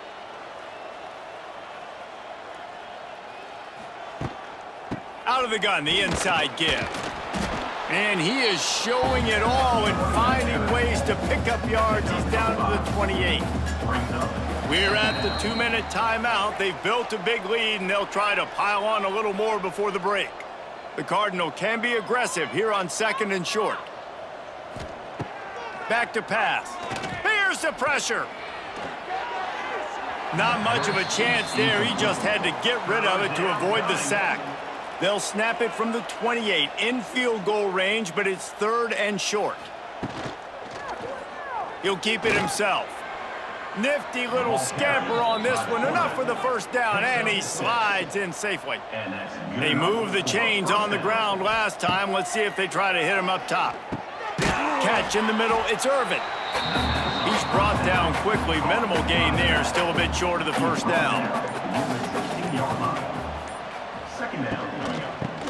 Out of the gun, the inside give. And he is showing it all and finding ways to pick up yards. He's down to the 28. We're at the 2-minute timeout. They've built a big lead, and they'll try to pile on a little more before the break. The Cardinal can be aggressive here on second and short. Back to pass. Here's the pressure. Not much of a chance there. He just had to get rid of it to avoid the sack. They'll snap it from the 28 in field goal range, but it's third and short. He'll keep it himself. Nifty little scamper on this one. Enough for the first down, and he slides in safely. They moved the chains on the ground last time. Let's see if they try to hit him up top. Catch in the middle. It's Irvin. He's brought down quickly. Minimal gain there. Still a bit short of the first down.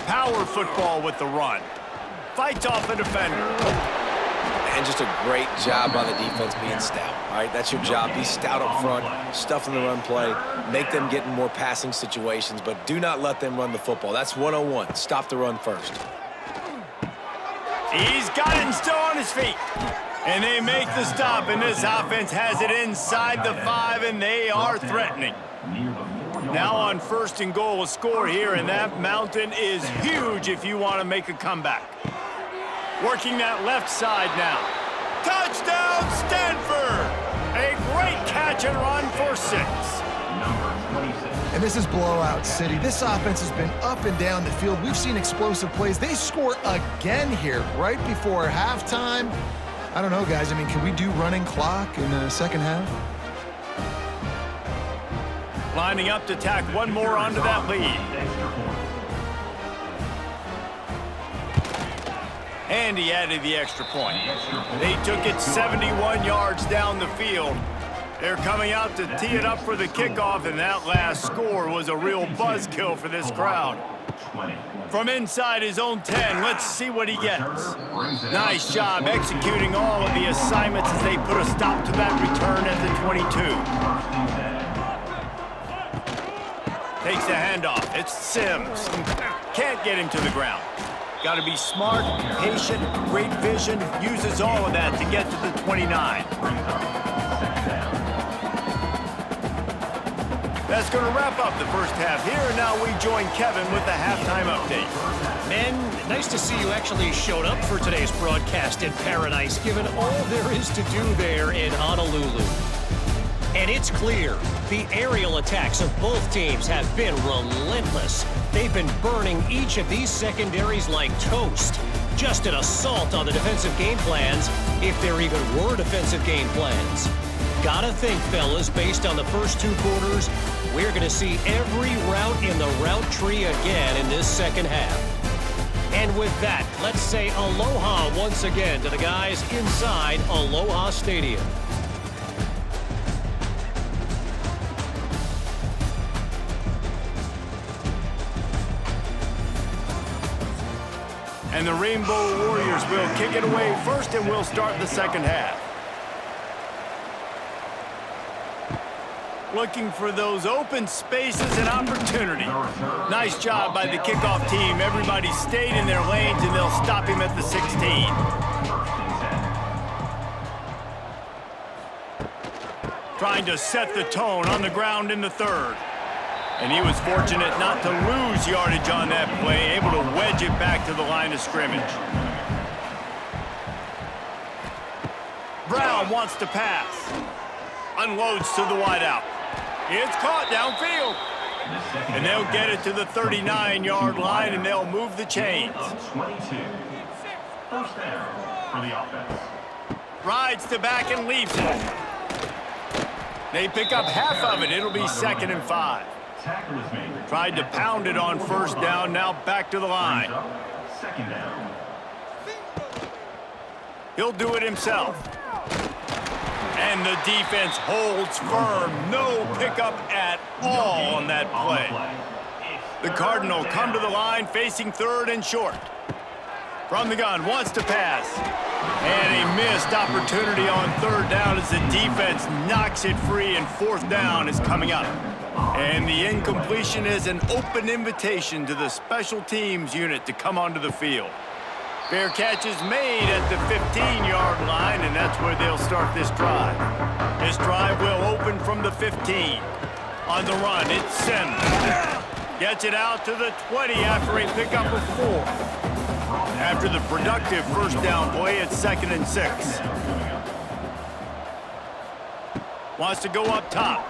Power football with the run. Fights off a defender. And just a great job by the defense being stout. All right, that's your job. Be stout up front, stuff in the run play, make them get in more passing situations, but do not let them run the football. That's 101. Stop the run first. He's got it and still on his feet. And they make the stop, and this offense has it inside the 5, and they are threatening. Now on 1st and goal, a score here, and that mountain is huge if you want to make a comeback. Working that left side now. Touchdown, Stanford! A great catch and run for 6. And this is blowout city. This offense has been up and down the field. We've seen explosive plays. They score again here right before halftime. I don't know, guys. I mean, can we do running clock in the second half? Lining up to tack one more onto that lead. And he added the extra point. They took it 71 yards down the field. They're coming out to tee it up for the kickoff, and that last score was a real buzzkill for this crowd. From inside his own 10, let's see what he gets. Nice job executing all of the assignments as they put a stop to that return at the 22. Takes the handoff. It's Sims. Can't get him to the ground. Got to be smart, patient, great vision. Uses all of that to get to the 29. That's going to wrap up the first half here, and now we join Kevin with the halftime update. Men, nice to see you actually showed up for today's broadcast in paradise, given all there is to do there in Honolulu. And it's clear, the aerial attacks of both teams have been relentless. They've been burning each of these secondaries like toast. Just an assault on the defensive game plans, if there even were defensive game plans. Gotta think, fellas, based on the first 2 quarters, we're going to see every route in the route tree again in this second half. And with that, let's say aloha once again to the guys inside Aloha Stadium. And the Rainbow Warriors will kick it away first, and we'll start the second half. Looking for those open spaces and opportunity. Nice job by the kickoff team. Everybody stayed in their lanes, and they'll stop him at the 16. Trying to set the tone on the ground in the 3rd. And he was fortunate not to lose yardage on that play, able to wedge it back to the line of scrimmage. Brown wants to pass. Unloads to the wideout. It's caught downfield. And they'll get it to the 39-yard line, and they'll move the chains. 22. First down for the offense. Rides to back and leaves it. They pick up half of it. It'll be 2nd and 5. Tackle is made. Tried to pound it on 1st down, now back to the line. 2nd down. He'll do it himself. And the defense holds firm. No pickup at all on that play. The Cardinal come to the line facing 3rd and short. From the gun, wants to pass. And a missed opportunity on 3rd down as the defense knocks it free, and 4th down is coming up. And the incompletion is an open invitation to the special teams unit to come onto the field. Fair catch is made at the 15-yard line, and that's where they'll start this drive. This drive will open from the 15. On the run, it's Sims. Gets it out to the 20 after a pickup of 4. After the productive 1st down play, it's 2nd and 6. Wants to go up top.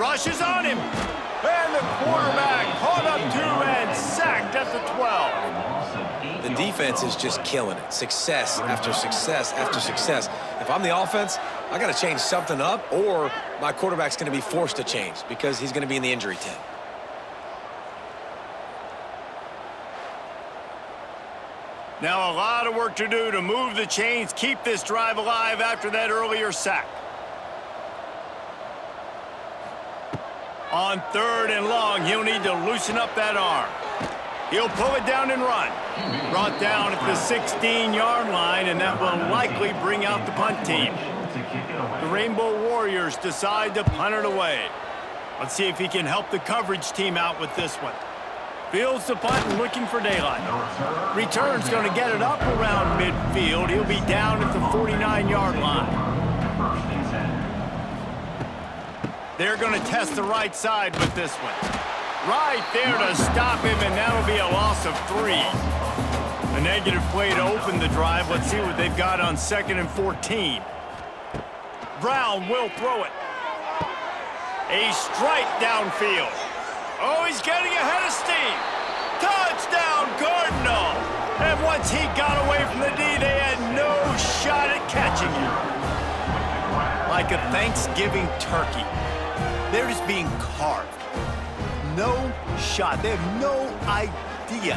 Rushes on him. And the quarterback caught up to and sacked at the 12. The defense is just killing it. Success after success after success. If I'm the offense, I got to change something up, or my quarterback's going to be forced to change because he's going to be in the injury tent. Now a lot of work to do to move the chains, keep this drive alive after that earlier sack. On 3rd and long, he'll need to loosen up that arm. He'll pull it down and run. Brought down at the 16-yard line, and that will likely bring out the punt team. The Rainbow Warriors decide to punt it away. Let's see if he can help the coverage team out with this one. Fields the punt and looking for daylight. Return's going to get it up around midfield. He'll be down at the 49-yard line. They're going to test the right side with this one. Right there to stop him, and that'll be a loss of 3. A negative play to open the drive. Let's see what they've got on 2nd and 14. Brown will throw it. A strike downfield. Oh, he's getting ahead of steam. Touchdown, Cardinal. And once he got away from the D, they had no shot at catching him. Like a Thanksgiving turkey. They're just being carved. No shot. They have no idea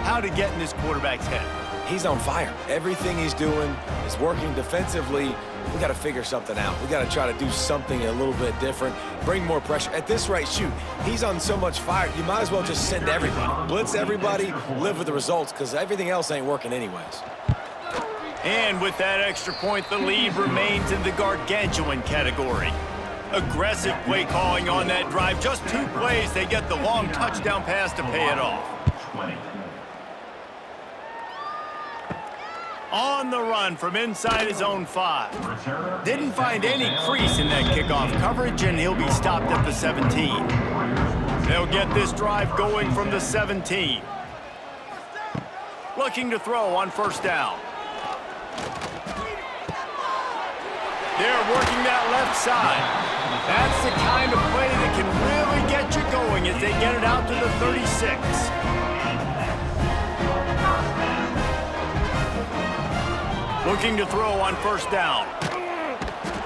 how to get in this quarterback's head. He's on fire. Everything he's doing is working defensively. We got to figure something out. We got to try to do something a little bit different, bring more pressure. At this rate, shoot, he's on so much fire, you might as well just send everybody. Blitz everybody, live with the results, because everything else ain't working anyways. And with that extra point, the lead remains in the gargantuan category. Aggressive play calling on that drive. Just 2 plays, they get the long touchdown pass to pay it off. On the run from inside his own 5. Didn't find any crease in that kickoff coverage, and he'll be stopped at the 17. They'll get this drive going from the 17. Looking to throw on 1st down. They're working that left side. That's the kind of play that can really get you going as they get it out to the 36. Looking to throw on 1st down.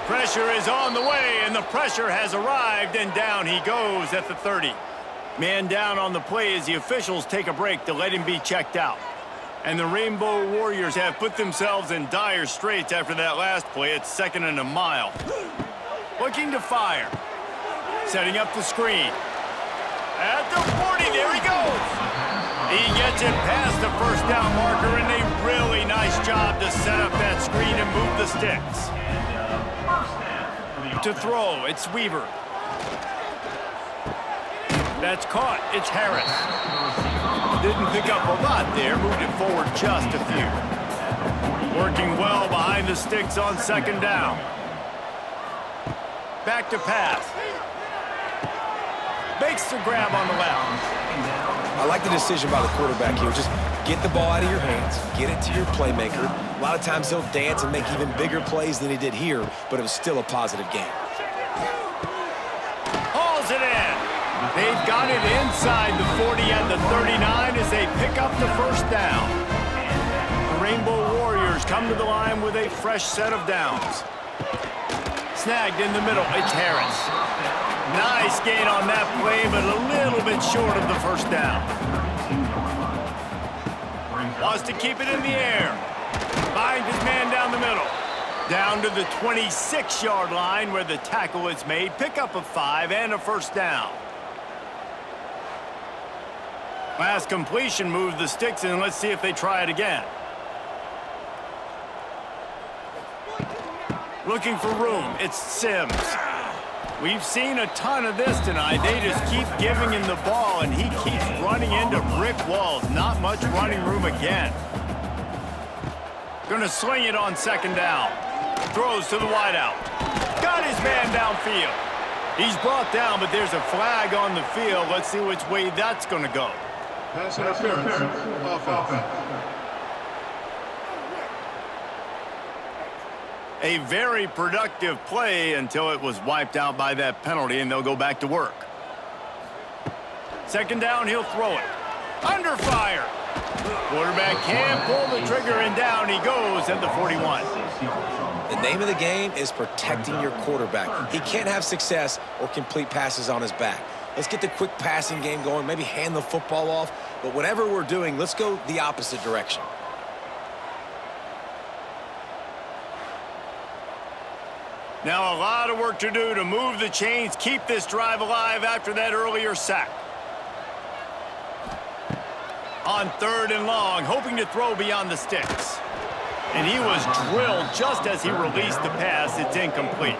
Pressure is on the way, and the pressure has arrived, and down he goes at the 30. Man down on the play as the officials take a break to let him be checked out. And the Rainbow Warriors have put themselves in dire straits after that last play. It's 2nd and a mile. Looking to fire. Setting up the screen. At the 40, there he goes. He gets it past the 1st down marker, and a really nice job to set up that screen and move the sticks. To throw, it's Weaver. That's caught, it's Harris. Didn't pick up a lot there, moved it forward just a few. Working well behind the sticks on 2nd down. Back to pass. Makes the grab on the left. I like the decision by the quarterback here. Just get the ball out of your hands, get it to your playmaker. A lot of times he'll dance and make even bigger plays than he did here, but it was still a positive game. Hauls it in. They've got it inside the 40 at the 39 as they pick up the 1st down. The Rainbow Warriors come to the line with a fresh set of downs. Snagged in the middle, it's Harris. Nice gain on that play, but a little bit short of the 1st down. Wants to keep it in the air. Finds his man down the middle. Down to the 26-yard line where the tackle is made. Pick up a 5 and a 1st down. Last completion moved the sticks in. Let's see if they try it again. Looking for room, it's Sims. We've seen a ton of this tonight. They just keep giving him the ball, and he keeps running into brick walls. Not much running room again. Gonna swing it on 2nd down. Throws to the wideout. Got his man downfield. He's brought down, but there's a flag on the field. Let's see which way that's gonna go. Pass interference. Offense. A very productive play until it was wiped out by that penalty, and they'll go back to work. 2nd down, he'll throw it. Under fire. Quarterback can't pull the trigger, and down he goes at the 41. The name of the game is protecting your quarterback. He can't have success or complete passes on his back. Let's get the quick passing game going, maybe hand the football off, but whatever we're doing, let's go the opposite direction. Now a lot of work to do to move the chains, keep this drive alive after that earlier sack. On 3rd and long, hoping to throw beyond the sticks. And he was drilled just as he released the pass. It's incomplete.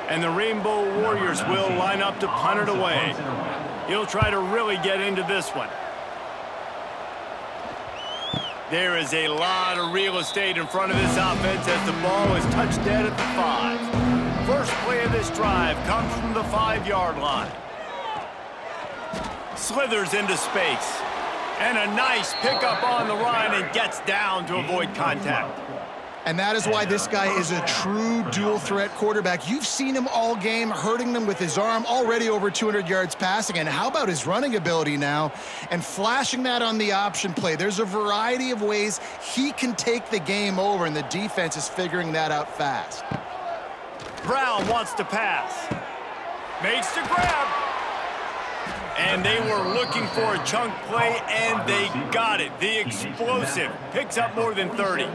And the Rainbow Warriors will line up to punt it away. He'll try to really get into this one. There is a lot of real estate in front of this offense as the ball is touched dead at the 5. First play of this drive comes from the 5-yard line. Slithers into space. And a nice pickup on the run and gets down to avoid contact. And that is why this guy is a true dual-threat quarterback. You've seen him all game, hurting them with his arm, already over 200 yards passing. And how about his running ability now? And flashing that on the option play. There's a variety of ways he can take the game over, and the defense is figuring that out fast. Brown wants to pass. Makes the grab. And they were looking for a chunk play, and they got it. The explosive picks up more than 30.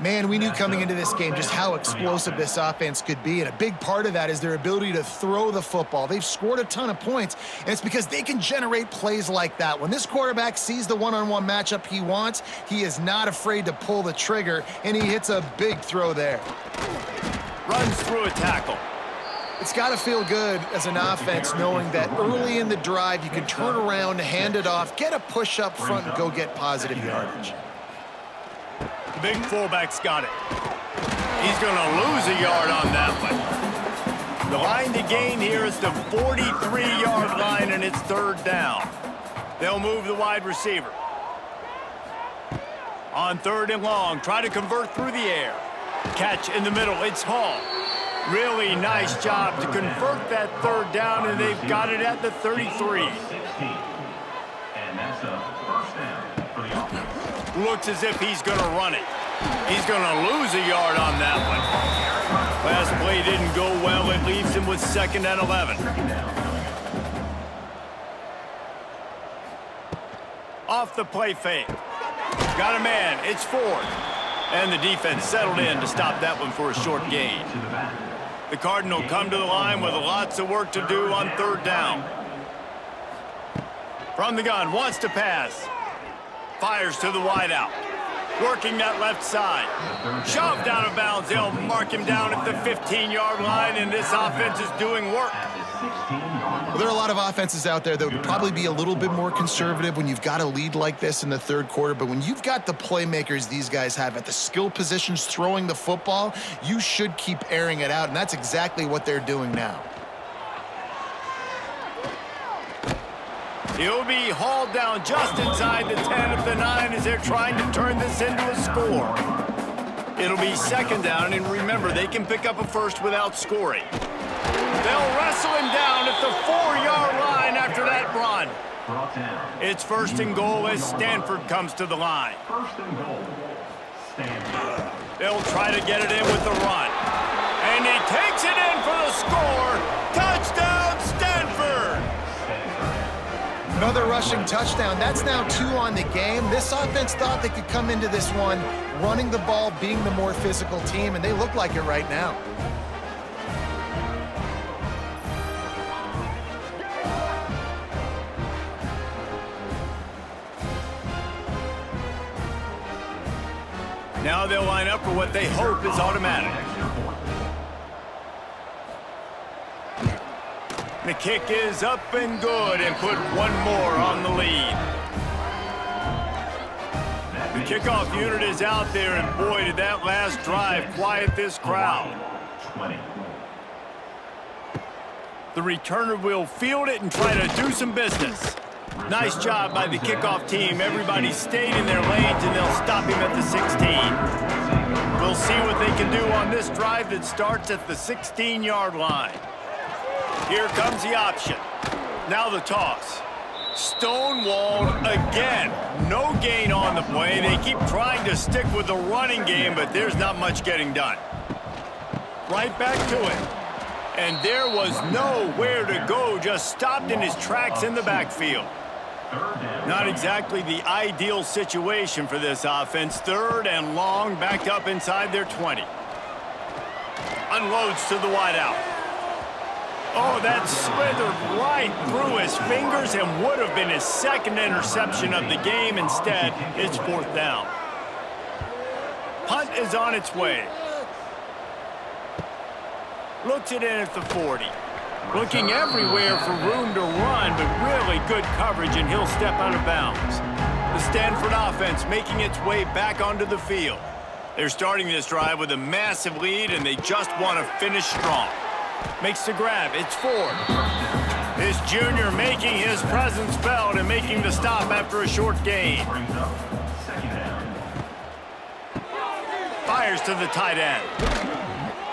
Man, we knew coming into this game just how explosive this offense could be, and a big part of that is their ability to throw the football. They've scored a ton of points, and it's because they can generate plays like that. When this quarterback sees the one-on-one matchup he wants, he is not afraid to pull the trigger, and he hits a big throw there. Runs through a tackle. It's got to feel good as an offense knowing that early in the drive you can turn around, hand it off, get a push up front, and go get positive yardage. Big fullback's got it. He's going to lose a yard on that one. The line to gain here is the 43-yard line, and it's 3rd down. They'll move the wide receiver. On 3rd and long, try to convert through the air. Catch in the middle, it's Hall. Really nice job to convert that 3rd down, and they've got it at the 33. And that's a first down for the offense. Looks as if he's going to run it. He's going to lose a yard on that one. Last play didn't go well. It leaves him with 2nd and 11. Off the play fake. Got a man. It's Ford. And the defense settled in to stop that one for a short gain. The Cardinal come to the line with lots of work to do on 3rd down. From the gun, wants to pass. Fires to the wideout. Working that left side. Shoved out of bounds. They'll mark him down at the 15-yard line, and this offense is doing work. Well, there are a lot of offenses out there that would probably be a little bit more conservative when you've got a lead like this in the 3rd quarter, but when you've got the playmakers these guys have at the skill positions throwing the football, you should keep airing it out, and that's exactly what they're doing now. He'll be hauled down just inside the 10 of the 9 as they're trying to turn this into a score. It'll be 2nd down, and remember, they can pick up a first without scoring. They'll wrestle him down at the 4-yard line after that run. It's 1st and goal as Stanford comes to the line. 1st and goal, Stanford. They'll try to get it in with the run. And he takes it in for the score. Touchdown, Stanford! Another rushing touchdown. That's now 2 on the game. This offense thought they could come into this one running the ball, being the more physical team, and they look like it right now. Now they'll line up for what they hope is automatic. The kick is up and good, and put one more on the lead. The kickoff unit is out there, and boy, did that last drive quiet this crowd. The returner will field it and try to do some business. Nice job by the kickoff team. Everybody stayed in their lanes, and they'll stop him at the 16. We'll see what they can do on this drive that starts at the 16-yard line. Here comes the option. Now the toss. Stonewalled again. No gain on the play. They keep trying to stick with the running game, but there's not much getting done. Right back to it. And there was nowhere to go, just stopped in his tracks in the backfield. Not exactly the ideal situation for this offense. 3rd and long, backed up inside their 20. Unloads to the wideout. Oh, that slithered right through his fingers and would have been his 2nd interception of the game. Instead, it's 4th down. Punt is on its way. Looks it in at the 40. Looking everywhere for room to run, but really good coverage, and he'll step out of bounds. The Stanford offense making its way back onto the field. They're starting this drive with a massive lead, and they just want to finish strong. Makes the grab. It's Ford. This junior making his presence felt and making the stop after a short gain. Brings up second down. Fires to the tight end.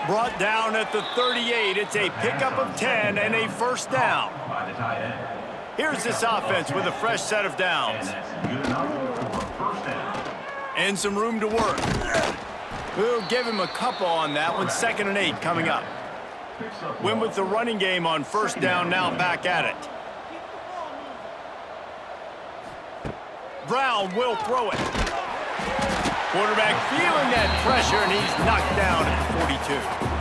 Brought down at the 38. It's a pickup of 10 and a first down. By the tight end. Here's this offense with a fresh set of And downs. that's good enough for first down. And some room to work. We'll give him a couple on that one. 2nd and 8 coming up. Picks up Win with the running game on first down, now back at it. Brown will throw it. Quarterback feeling that pressure, and he's knocked down at the 42.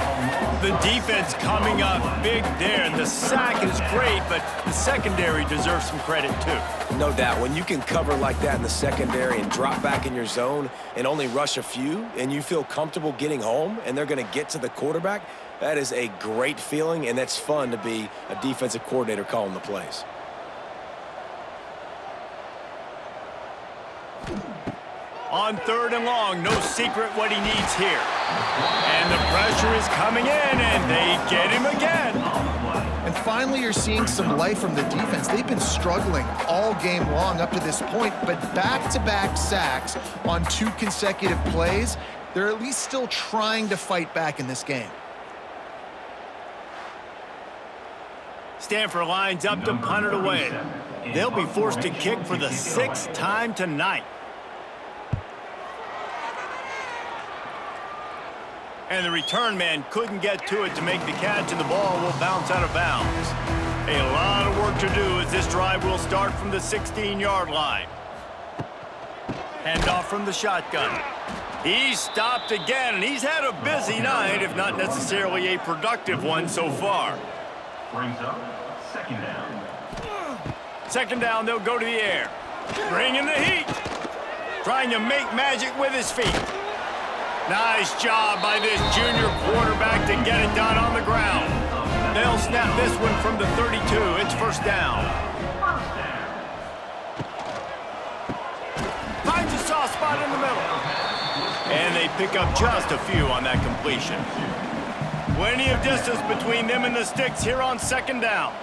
The defense coming up big there, and the sack is great, but the secondary deserves some credit too. No doubt. When you can cover like that in the secondary and drop back in your zone and only rush a few, and you feel comfortable getting home, and they're going to get to the quarterback, that is a great feeling, and that's fun to be a defensive coordinator calling the plays. On 3rd and long, no secret what he needs here. And the pressure is coming in, and they get him again. And finally, you're seeing some life from the defense. They've been struggling all game long up to this point, but back-to-back sacks on 2 consecutive plays, they're at least still trying to fight back in this game. Stanford lines up to punt it away. They'll be forced to kick for the 6th time tonight. And the return man couldn't get to it to make the catch, and the ball will bounce out of bounds. A lot of work to do as this drive will start from the 16-yard line. Handoff from the shotgun. He's stopped again, and he's had a busy night, if not necessarily a productive one so far. Brings up second down. 2nd down, they'll go to the air. Bringing the heat. Trying to make magic with his feet. Nice job by this junior quarterback to get it done on the ground. They'll snap this one from the 32. It's first down. Finds a soft spot in the middle. And they pick up just a few on that completion. Plenty of distance between them and the sticks here on 2nd down.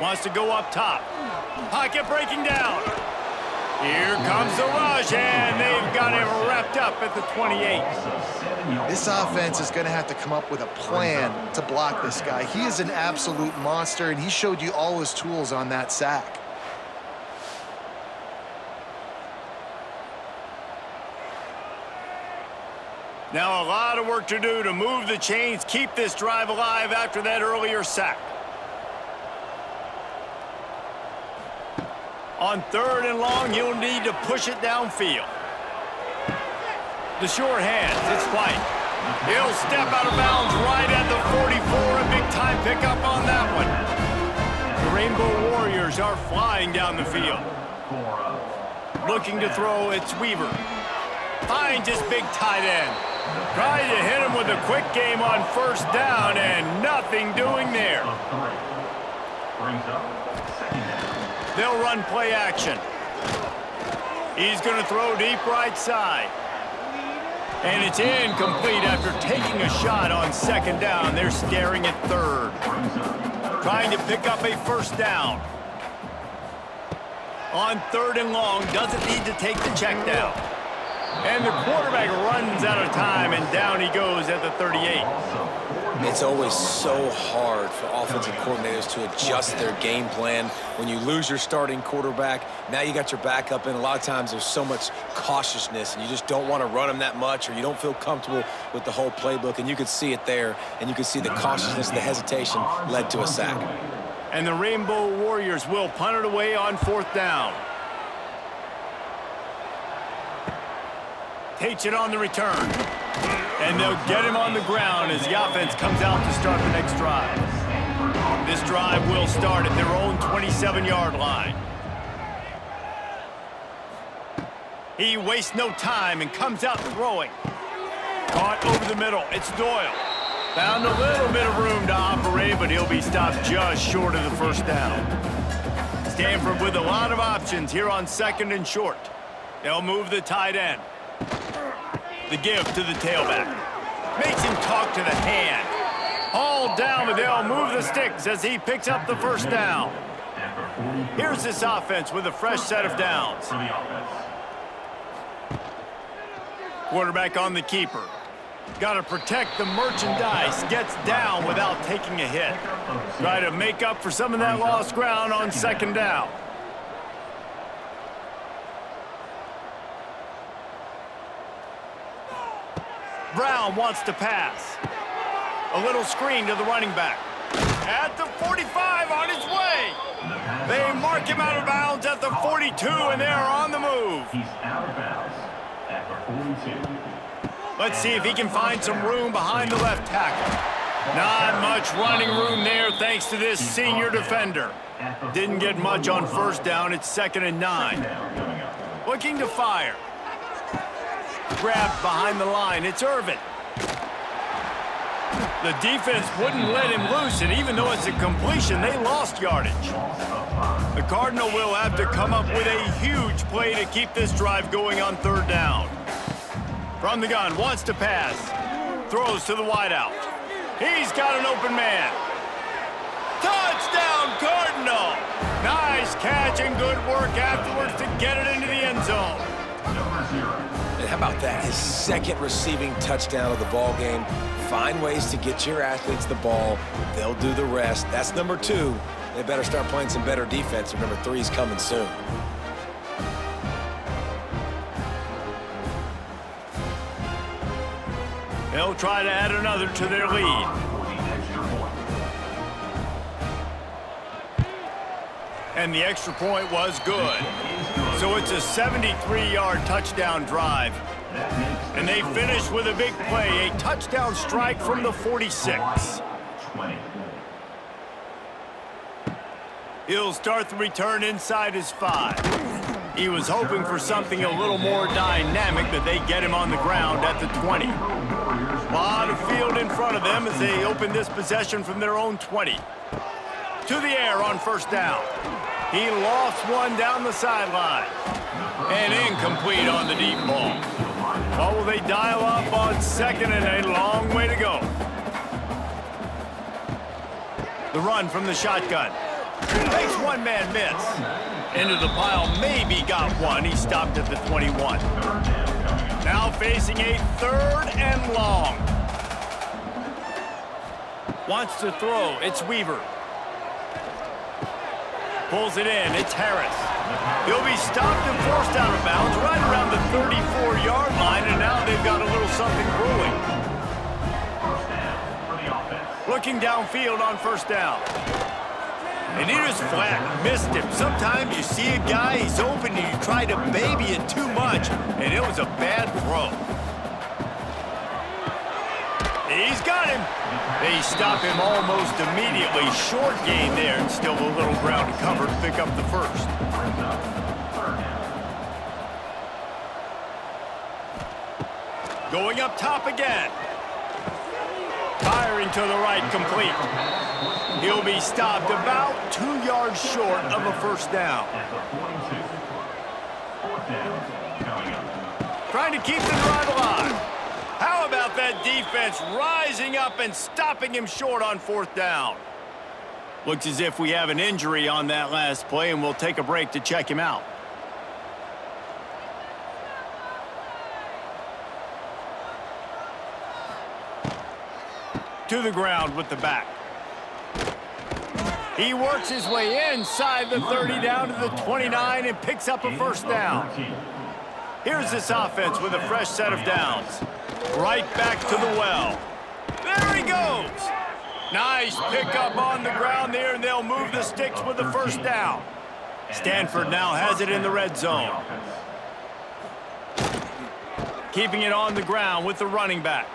Wants to go up top. Pocket breaking down. Here comes the rush, and they've got him wrapped up at the 28. This offense is going to have to come up with a plan to block this guy. He is an absolute monster, and he showed you all his tools on that sack. Now a lot of work to do to move the chains, keep this drive alive after that earlier sack. On 3rd and long, you'll need to push it downfield. The short hands, it's White. He'll step out of bounds right at the 44. A big-time pickup on that one. The Rainbow Warriors are flying down the field. Looking to throw, it's Weaver. Finds his big tight end. Trying to hit him with a quick game on first down, and nothing doing there. Brings up second down. They'll run play action. He's going to throw deep right side. And it's incomplete after taking a shot on 2nd down. They're staring at 3rd. Trying to pick up a first down. On 3rd and long, doesn't need to take the check down. And the quarterback runs out of time, and down he goes at the 38. It's always so hard for offensive coordinators to adjust their game plan. When you lose your starting quarterback, now you got your backup in. A lot of times there's so much cautiousness, and you just don't want to run them that much, or you don't feel comfortable with the whole playbook, and you could see it there, and you could see the cautiousness, the hesitation led to a sack. And the Rainbow Warriors will punt it away on 4th down. Takes it on the return. And they'll get him on the ground as the offense comes out to start the next drive. This drive will start at their own 27-yard line. He wastes no time and comes out throwing. Caught over the middle. It's Doyle. Found a little bit of room to operate, but he'll be stopped just short of the first down. Stanford with a lot of options here on 2nd and short. They'll move the tight end. The give to the tailback. Makes him talk to the hand. Hauled down, but they'll move the sticks as he picks up the first down. Here's this offense with a fresh set of downs. Quarterback on the keeper. Got to protect the merchandise. Gets down without taking a hit. Try to make up for some of that lost ground on 2nd down. Brown wants to pass. A little screen to the running back. At the 45 on his way. They mark him out of bounds at the 42, and they're on the move. He's out of bounds at the 42. Let's see if he can find some room behind the left tackle. Not much running room there thanks to this senior defender. Didn't get much on first down. It's 2nd and 9. Looking to fire. Grabbed behind the line. It's Irvin. The defense wouldn't let him loose, and even though it's a completion, they lost yardage. The Cardinal will have to come up with a huge play to keep this drive going on 3rd down. From the gun, wants to pass. Throws to the wideout. He's got an open man. Touchdown, Cardinal! Nice catch and good work afterwards to get it into the end zone. And how about that? His 2nd receiving touchdown of the ball game. Find ways to get your athletes the ball. They'll do the rest. That's number 2. They better start playing some better defense, and number 3's coming soon. They'll try to add another to their lead. And the extra point was good. So it's a 73-yard touchdown drive. And they finish with a big play, a touchdown strike from the 46. He'll start the return inside his 5. He was hoping for something a little more dynamic, but they get him on the ground at the 20. A lot of field in front of them as they open this possession from their own 20. To the air on first down. He lost one down the sideline. And incomplete on the deep ball. What will they dial up on 2nd and a long way to go? The run from the shotgun. Makes one man miss. Into the pile, maybe got one. He stopped at the 21. Now facing a 3rd and long. Wants to throw. It's Weaver. Pulls it in. It's Harris. He'll be stopped and forced out of bounds right around the 34-yard line, and now they've got a little something brewing. Looking downfield on first down. And he just flat missed him. Sometimes you see a guy, he's open, and you try to baby it too much, and it was a bad throw. He's got him. They stop him almost immediately. Short gain there, and still a little ground to cover to pick up the first. Going up top again. Firing to the right, complete. He'll be stopped about 2 yards short of a first down. Trying to keep the drive alive. How about that defense rising up and stopping him short on 4th down? Looks as if we have an injury on that last play, and we'll take a break to check him out. To the ground with the back. He works his way inside the 30 down to the 29 and picks up a first down. Here's this offense with a fresh set of downs. Right back to the well. There he goes. Nice pickup on the ground there, and they'll move the sticks with the first down. Stanford now has it in the red zone. Keeping it on the ground with the running back.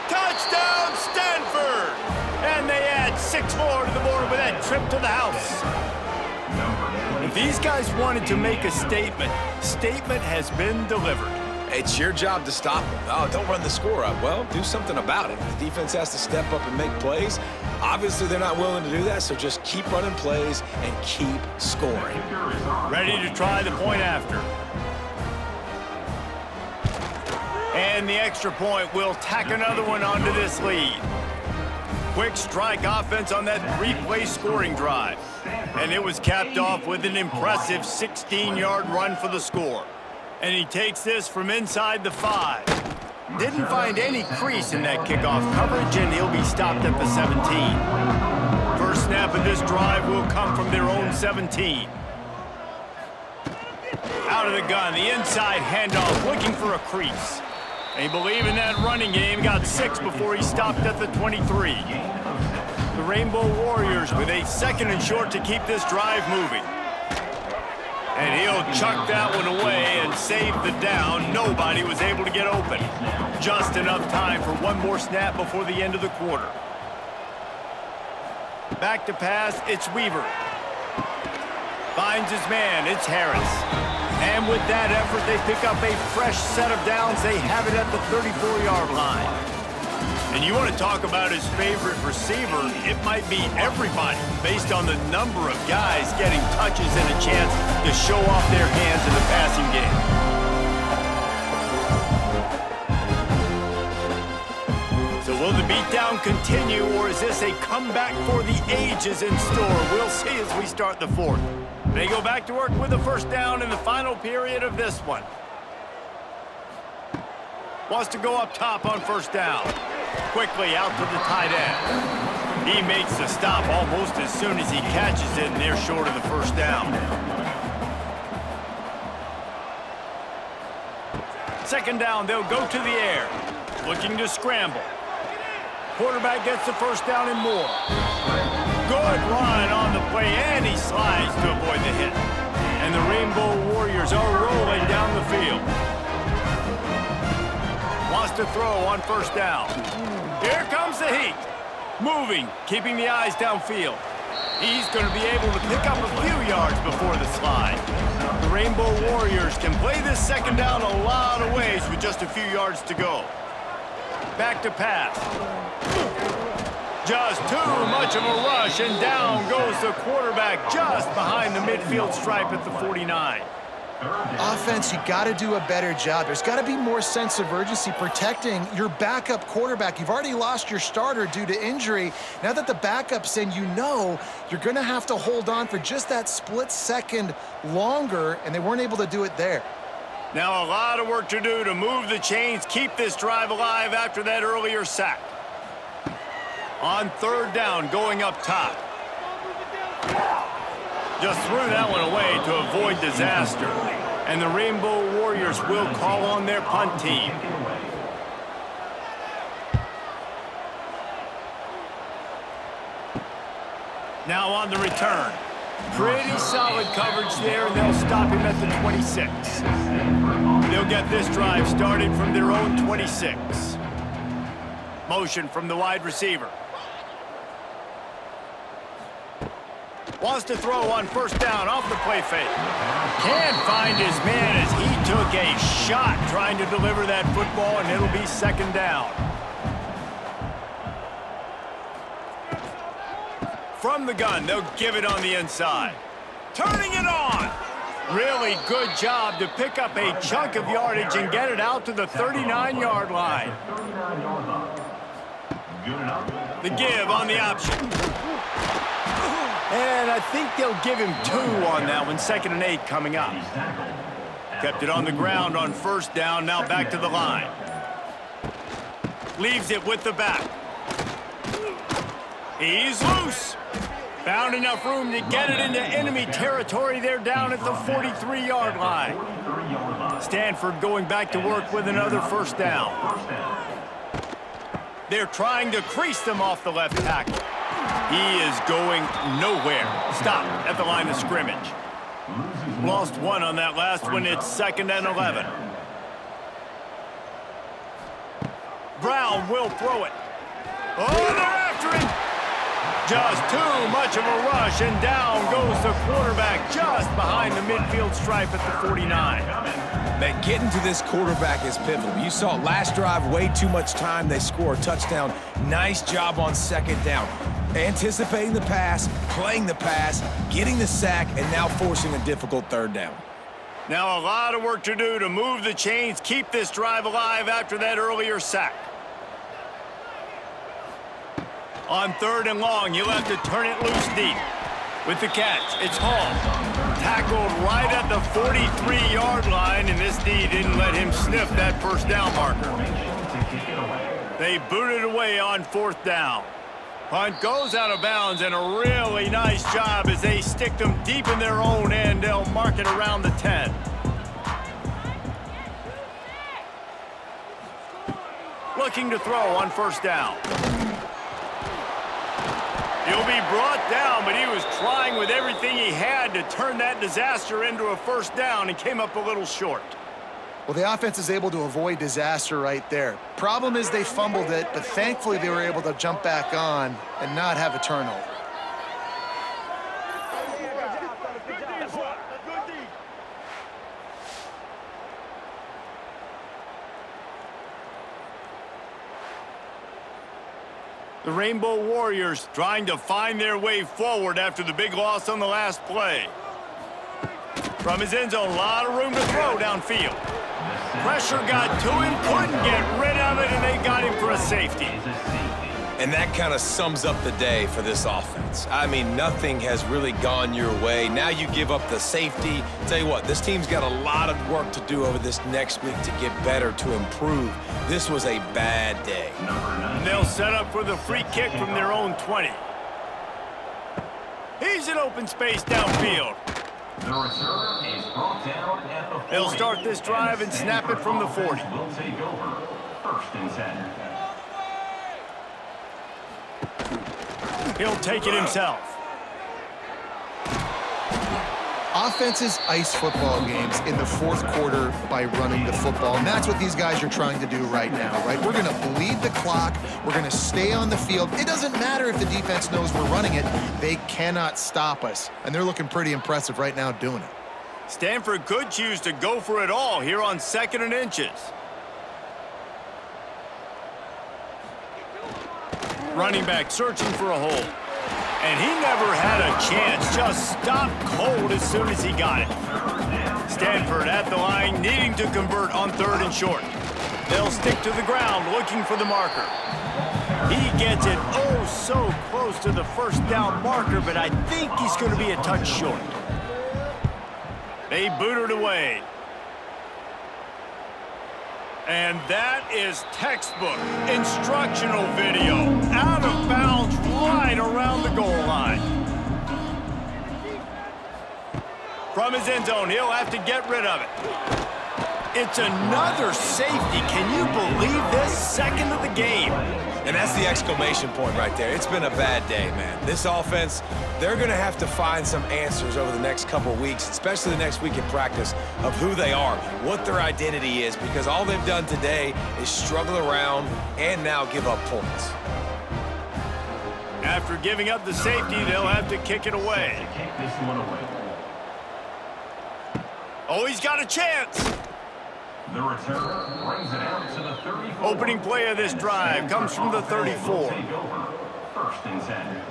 Touchdown, Stanford! And they add 6 more to the board with that trip to the house. If these guys wanted to make a statement, statement has been delivered. It's your job to stop them. Oh, don't run the score up. Well, do something about it. The defense has to step up and make plays. Obviously, they're not willing to do that, so just keep running plays and keep scoring. Ready to try the point after. And the extra point will tack another one onto this lead. Quick strike offense on that three-play scoring drive. And it was capped off with an impressive 16-yard run for the score. And he takes this from inside the 5. Didn't find any crease in that kickoff coverage, and he'll be stopped at the 17. First snap of this drive will come from their own 17. Out of the gun, the inside handoff, looking for a crease. They believe in that running game, got 6 before he stopped at the 23. The Rainbow Warriors with a 2nd and short to keep this drive moving. And he'll chuck that one away and save the down. Nobody was able to get open. Just enough time for one more snap before the end of the quarter. Back to pass, it's Weaver. Finds his man, it's Harris. And with that effort, they pick up a fresh set of downs. They have it at the 34-yard line. And you want to talk about his favorite receiver, it might be everybody based on the number of guys getting touches and a chance to show off their hands in the passing game. So will the beatdown continue, or is this a comeback for the ages in store? We'll see as we start the 4th. They go back to work with a first down in the final period of this one. Wants to go up top on first down. Quickly out to the tight end. He makes the stop almost as soon as he catches it, and they're short of the first down. Second down, they'll go to the air. Looking to scramble. Quarterback gets the first down and more. Good run on the play, and he slides to avoid the hit. And the Rainbow Warriors are rolling down the field. Wants to throw on first down. Here comes the heat. Moving, keeping the eyes downfield. He's going to be able to pick up a few yards before the slide. The Rainbow Warriors can play this second down a lot of ways with just a few yards to go. Back to pass. Just too much of a rush, and down goes the quarterback just behind the midfield stripe at the 49. Offense, you got to do a better job. There's got to be more sense of urgency protecting your backup quarterback. You've already lost your starter due to injury. Now that the backup's in, you know you're going to have to hold on for just that split second longer, and they weren't able to do it there. Now a lot of work to do to move the chains, keep this drive alive after that earlier sack. On third down, going up top. Just threw that one away to avoid disaster. And the Rainbow Warriors will call on their punt team. Now on the return. Pretty solid coverage there, and they'll stop him at the 26. They'll get this drive started from their own 26. Motion from the wide receiver. Wants to throw on first down off the play fake. Can't find his man as he took a shot trying to deliver that football, and it'll be second down. From the gun, they'll give it on the inside. Turning it on. Really good job to pick up a chunk of yardage and get it out to the 39-yard line. The give on the option. And I think they'll give him 2 on that one. 2nd and 8 coming up. Kept it on the ground on first down. Now back to the line. Leaves it with the back. He's loose. Found enough room to get it into enemy territory. They're down at the 43-yard line. Stanford going back to work with another first down. They're trying to crease them off the left tackle. He is going nowhere. Stop at the line of scrimmage. Lost 1 on that last one. It's 2nd and 11. Brown will throw it. Oh, they're after him. Just too much of a rush, and down goes the quarterback just behind the midfield stripe at the 49. that getting to this quarterback is pivotal. You saw last drive, way too much time. They score a touchdown. Nice job on second down. Anticipating the pass, playing the pass, getting the sack, and now forcing a difficult third down. Now a lot of work to do to move the chains, keep this drive alive after that earlier sack. On 3rd and long, he'll have to turn it loose deep. With the catch, it's Hall. Tackled right at the 43-yard line, and this D didn't let him sniff that first down marker. They booted away on 4th down. Punt goes out of bounds, and a really nice job as they stick them deep in their own end. They'll mark it around the 10. Looking to throw on 1st down. He'll be brought down, but he was trying with everything he had to turn that disaster into a 1st down and came up a little short. Well, the offense is able to avoid disaster right there. Problem is they fumbled it, but thankfully they were able to jump back on and not have a turnover. The Rainbow Warriors trying to find their way forward after the big loss on the last play. From his end zone, a lot of room to throw downfield. Pressure got to him, couldn't get rid of it, and they got him for a safety. And that kind of sums up the day for this offense. I mean, nothing has really gone your way. Now you give up the safety. Tell you what, this team's got a lot of work to do over this next week to get better, to improve. This was a bad day. And they'll set up for the free kick from their own 20. He's in open space downfield. The return is brought down at the 40. They'll start this drive and snap it from the 40. Will take over. 1st and 10. He'll take it himself. Offenses ice football games in the 4th quarter by running the football, and that's what these guys are trying to do right now, right? We're going to bleed the clock. We're going to stay on the field. It doesn't matter if the defense knows we're running it. They cannot stop us, and they're looking pretty impressive right now doing it. Stanford could choose to go for it all here on 2nd and inches. Running back searching for a hole. And he never had a chance, just stopped cold as soon as he got it. Stanford at the line, needing to convert on 3rd and short. They'll stick to the ground, looking for the marker. He gets it oh so close to the 1st down marker, but I think he's going to be a touch short. They boot it away. And that is textbook instructional video. Out of bounds right around the goal line. From his end zone, he'll have to get rid of it. It's another safety. Can you believe this? 2nd of the game. And that's the exclamation point right there. It's been a bad day, man. This offense, they're going to have to find some answers over the next couple of weeks, especially the next week in practice, of who they are, what their identity is, because all they've done today is struggle around and now give up points. After giving up the safety, they'll have to kick it away. Kick this one away. Oh, he's got a chance. The return brings it out to the 34. Opening play of this drive comes from the 34. Take over. 1st and 10.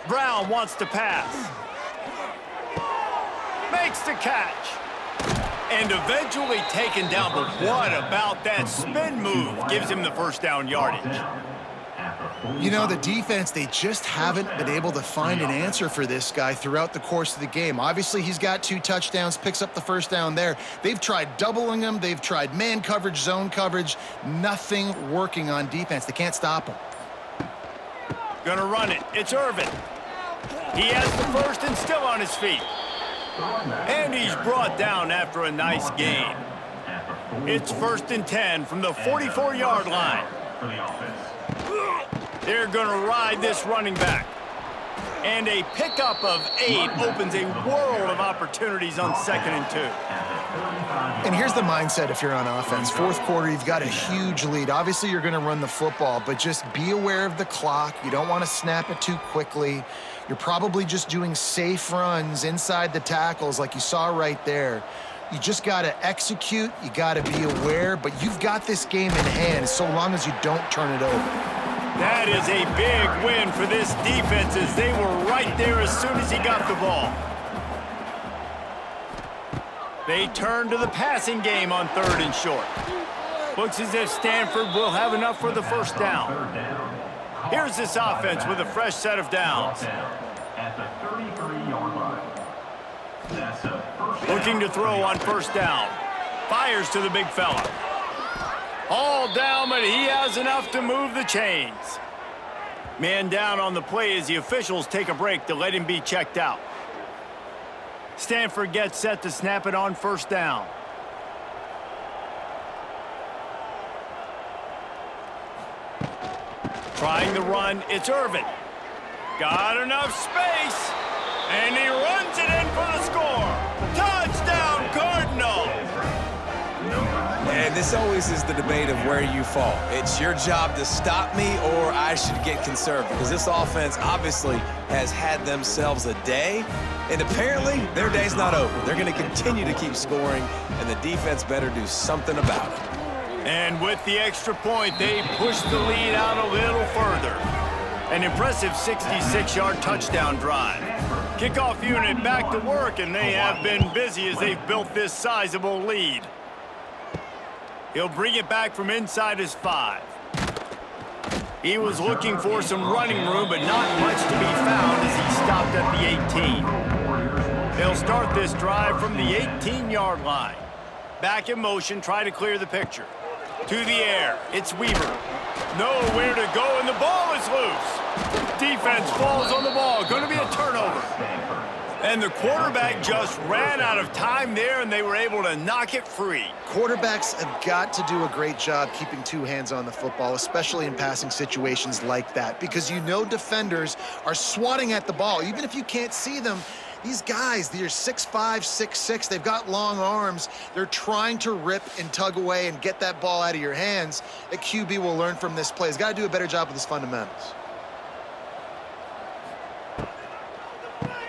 Brown wants to pass. Makes the catch. And eventually taken down, but what about that spin move? Gives him the 1st down yardage. You know, the defense, they just haven't been able to find an answer for this guy throughout the course of the game. Obviously, he's got 2 touchdowns, picks up the 1st down there. They've tried doubling him. They've tried man coverage, zone coverage. Nothing working on defense. They can't stop him. Gonna run it. It's Irvin. He has the 1st and still on his feet. And he's brought down after a nice gain. It's 1st and 10 from the 44-yard line. For the offense. They're going to ride this running back. And a pickup of 8 opens a world of opportunities on 2nd and 2. And here's the mindset if you're on offense. 4th quarter, you've got a huge lead. Obviously, you're going to run the football, but just be aware of the clock. You don't want to snap it too quickly. You're probably just doing safe runs inside the tackles like you saw right there. You just got to execute, you got to be aware, but you've got this game in hand so long as you don't turn it over. That is a big win for this defense as they were right there as soon as he got the ball. They turn to the passing game on 3rd and short. Looks as if Stanford will have enough for the first down. Here's this offense with a fresh set of downs. At the 33-yard line. That's a first down. Looking to throw on 1st down. Fires to the big fella. All down, but he has enough to move the chains. Man down on the play as the officials take a break to let him be checked out. Stanford gets set to snap it on 1st down. Trying the run, it's Irvin. Got enough space, and he runs it in for the score. Touchdown, Cardinal! And this always is the debate of where you fall. It's your job to stop me or I should get conserved, because this offense obviously has had themselves a day, and apparently their day's not over. They're going to continue to keep scoring, and the defense better do something about it. And with the extra point, they push the lead out a little further. An impressive 66-yard touchdown drive. Kickoff unit back to work, and they have been busy as they've built this sizable lead. He'll bring it back from inside his 5. He was looking for some running room, but not much to be found as he stopped at the 18. They'll start this drive from the 18-yard line. Back in motion, try to clear the picture. To the air, it's Weaver. Nowhere to go, and the ball is loose. Defense falls on the ball. Going to be a turnover. And the quarterback just ran out of time there, and they were able to knock it free. Quarterbacks have got to do a great job keeping 2 hands on the football, especially in passing situations like that, because you know defenders are swatting at the ball. Even if you can't see them, these guys, they're 6'5", 6'6", they've got long arms. They're trying to rip and tug away and get that ball out of your hands. A QB will learn from this play. He's got to do a better job with his fundamentals.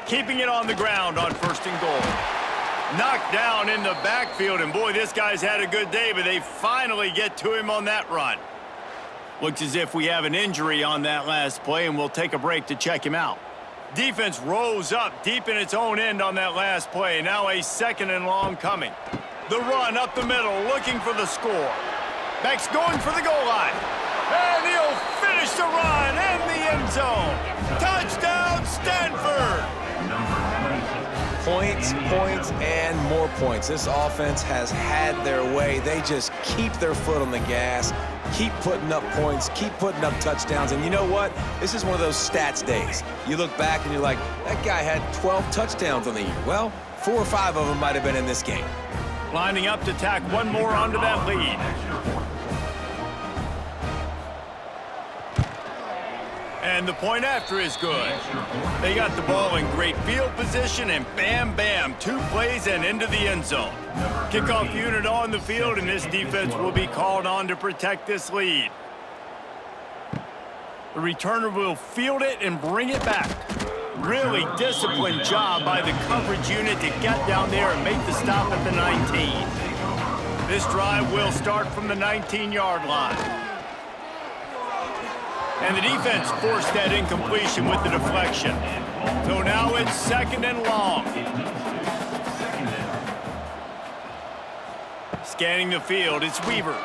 Keeping it on the ground on 1st and goal. Knocked down in the backfield, and boy, this guy's had a good day, but they finally get to him on that run. Looks as if we have an injury on that last play, and we'll take a break to check him out. Defense rose up deep in its own end on that last play. Now a 2nd and long coming. The run up the middle, looking for the score. Beck's going for the goal line. And he'll finish the run in the end zone. Touchdown, Stanford! Points, points, and more points. This offense has had their way. They just keep their foot on the gas, keep putting up points, keep putting up touchdowns. And you know what? This is one of those stats days. You look back and you're like, that guy had 12 touchdowns on the year. Well, 4 or 5 of them might have been in this game. Lining up to tack one more onto that lead. And the point after is good. They got the ball in great field position, and bam, bam, 2 plays and into the end zone. Kickoff unit on the field, and this defense will be called on to protect this lead. The returner will field it and bring it back. Really disciplined job by the coverage unit to get down there and make the stop at the 19. This drive will start from the 19-yard line. And the defense forced that incompletion with the deflection. So now it's 2nd and long. Scanning the field, it's Weaver.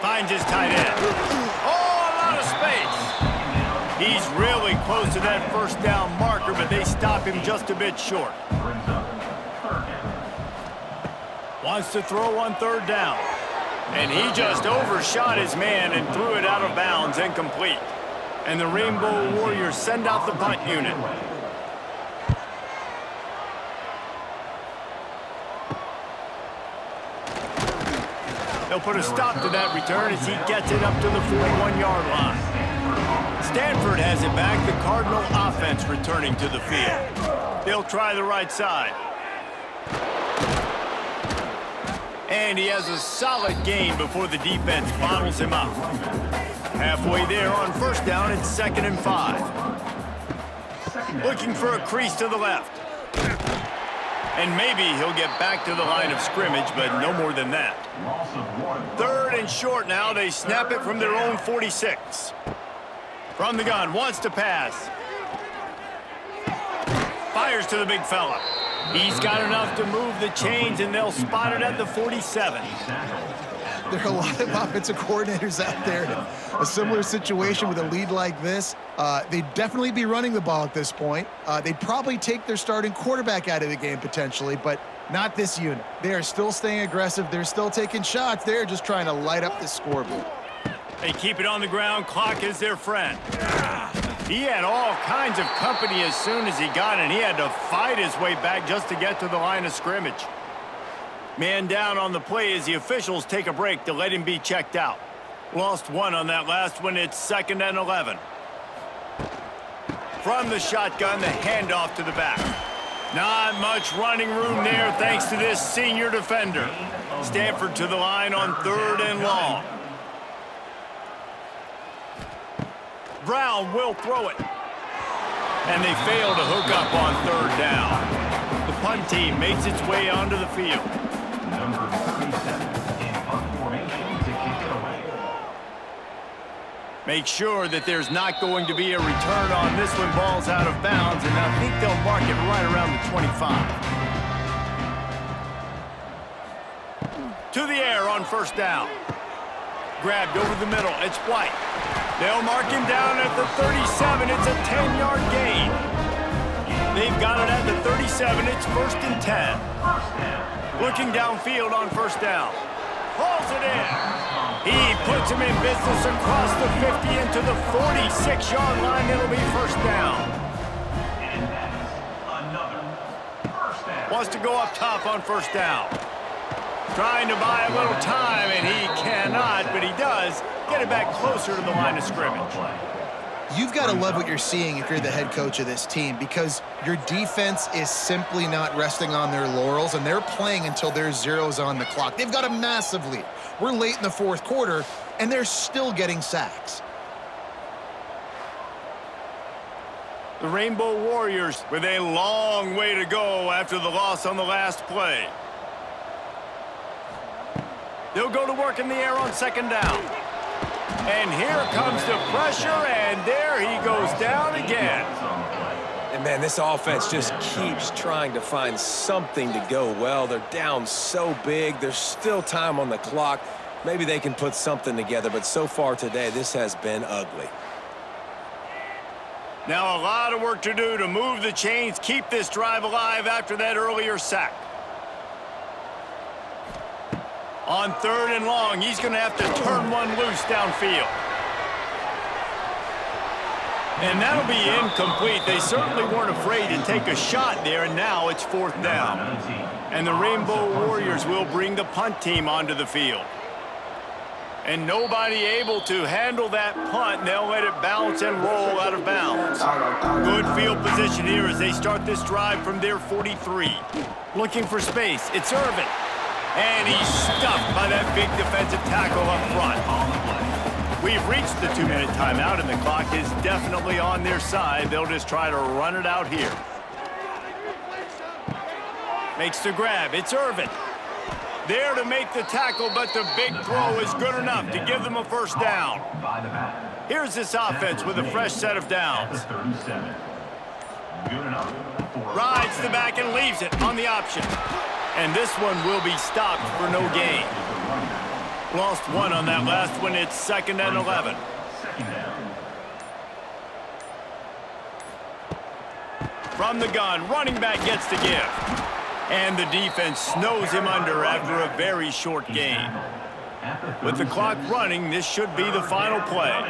Finds his tight end. Oh, a lot of space. He's really close to that 1st down marker, but they stop him just a bit short. Wants to throw on 3rd down. And he just overshot his man and threw it out of bounds, incomplete. And the Rainbow Warriors send out the punt unit. They'll put a stop to that return as he gets it up to the 41-yard line. Stanford has it back, the Cardinal offense returning to the field. They'll try the right side. And he has a solid gain before the defense bottles him up. Halfway there on 1st down, it's 2nd and 5. Looking for a crease to the left. And maybe he'll get back to the line of scrimmage, but no more than that. Loss of 1. 3rd and short now. They snap it from their own 46. From the gun, wants to pass. Fires to the big fella. He's got enough to move the chains, and they'll spot it at the 47. There are a lot of offensive coordinators out there in a similar situation with a lead like this. They'd definitely be running the ball at this point. They'd probably take their starting quarterback out of the game potentially, but not this unit. They are still staying aggressive. They're still taking shots. They're just trying to light up the scoreboard. They keep it on the ground. Clock is their friend. He had all kinds of company as soon as he got it. He had to fight his way back just to get to the line of scrimmage. Man down on the play as the officials take a break to let him be checked out. Lost 1 on that last one. It's 2nd and 11. From the shotgun, the handoff to the back. Not much running room there thanks to this senior defender. Stanford to the line on 3rd and long. Brown will throw it. And they fail to hook up on 3rd down. The punt team makes its way onto the field. Number 37 in punt formation to kick it away. Make sure that there's not going to be a return on this one. Ball's out of bounds, and I think they'll mark it right around the 25. To the air on 1st down. Grabbed over the middle. It's White. They'll mark him down at the 37. It's a 10-yard gain. They've got it at the 37. It's 1st and 10. Looking downfield on 1st down. Hauls it in. He puts him in business across the 50 into the 46-yard line. It'll be 1st down. And that's another 1st down. Wants to go up top on 1st down. Trying to buy a little time, and he cannot, but he does get it back closer to the line of scrimmage. You've got to love what you're seeing if you're the head coach of this team, because your defense is simply not resting on their laurels, and they're playing until there's zeros on the clock. They've got a massive lead. We're late in the 4th quarter, and they're still getting sacks. The Rainbow Warriors with a long way to go after the loss on the last play. They'll go to work in the air on 2nd down. And here comes the pressure, and there he goes down again. And, man, this offense just keeps trying to find something to go well. They're down so big. There's still time on the clock. Maybe they can put something together, but so far today, this has been ugly. Now a lot of work to do to move the chains, keep this drive alive after that earlier sack. On 3rd and long, he's going to have to turn one loose downfield. And that'll be incomplete. They certainly weren't afraid to take a shot there, and now it's 4th down. And the Rainbow Warriors will bring the punt team onto the field. And nobody able to handle that punt, and they'll let it bounce and roll out of bounds. Good field position here as they start this drive from their 43. Looking for space. It's Irvin. And he's stuffed by that big defensive tackle up front. We've reached the 2-minute timeout, and the clock is definitely on their side. They'll just try to run it out here. Makes the grab. It's Irvin. There to make the tackle, but the big throw is good enough to give them a 1st down. Here's this offense with a fresh set of downs. Rides the back and leaves it on the option. And this one will be stopped for no gain. Lost 1 on that last one. It's 2nd and 11. From the gun, running back gets the give. And the defense snows him under after a very short game. With the clock running, this should be the final play.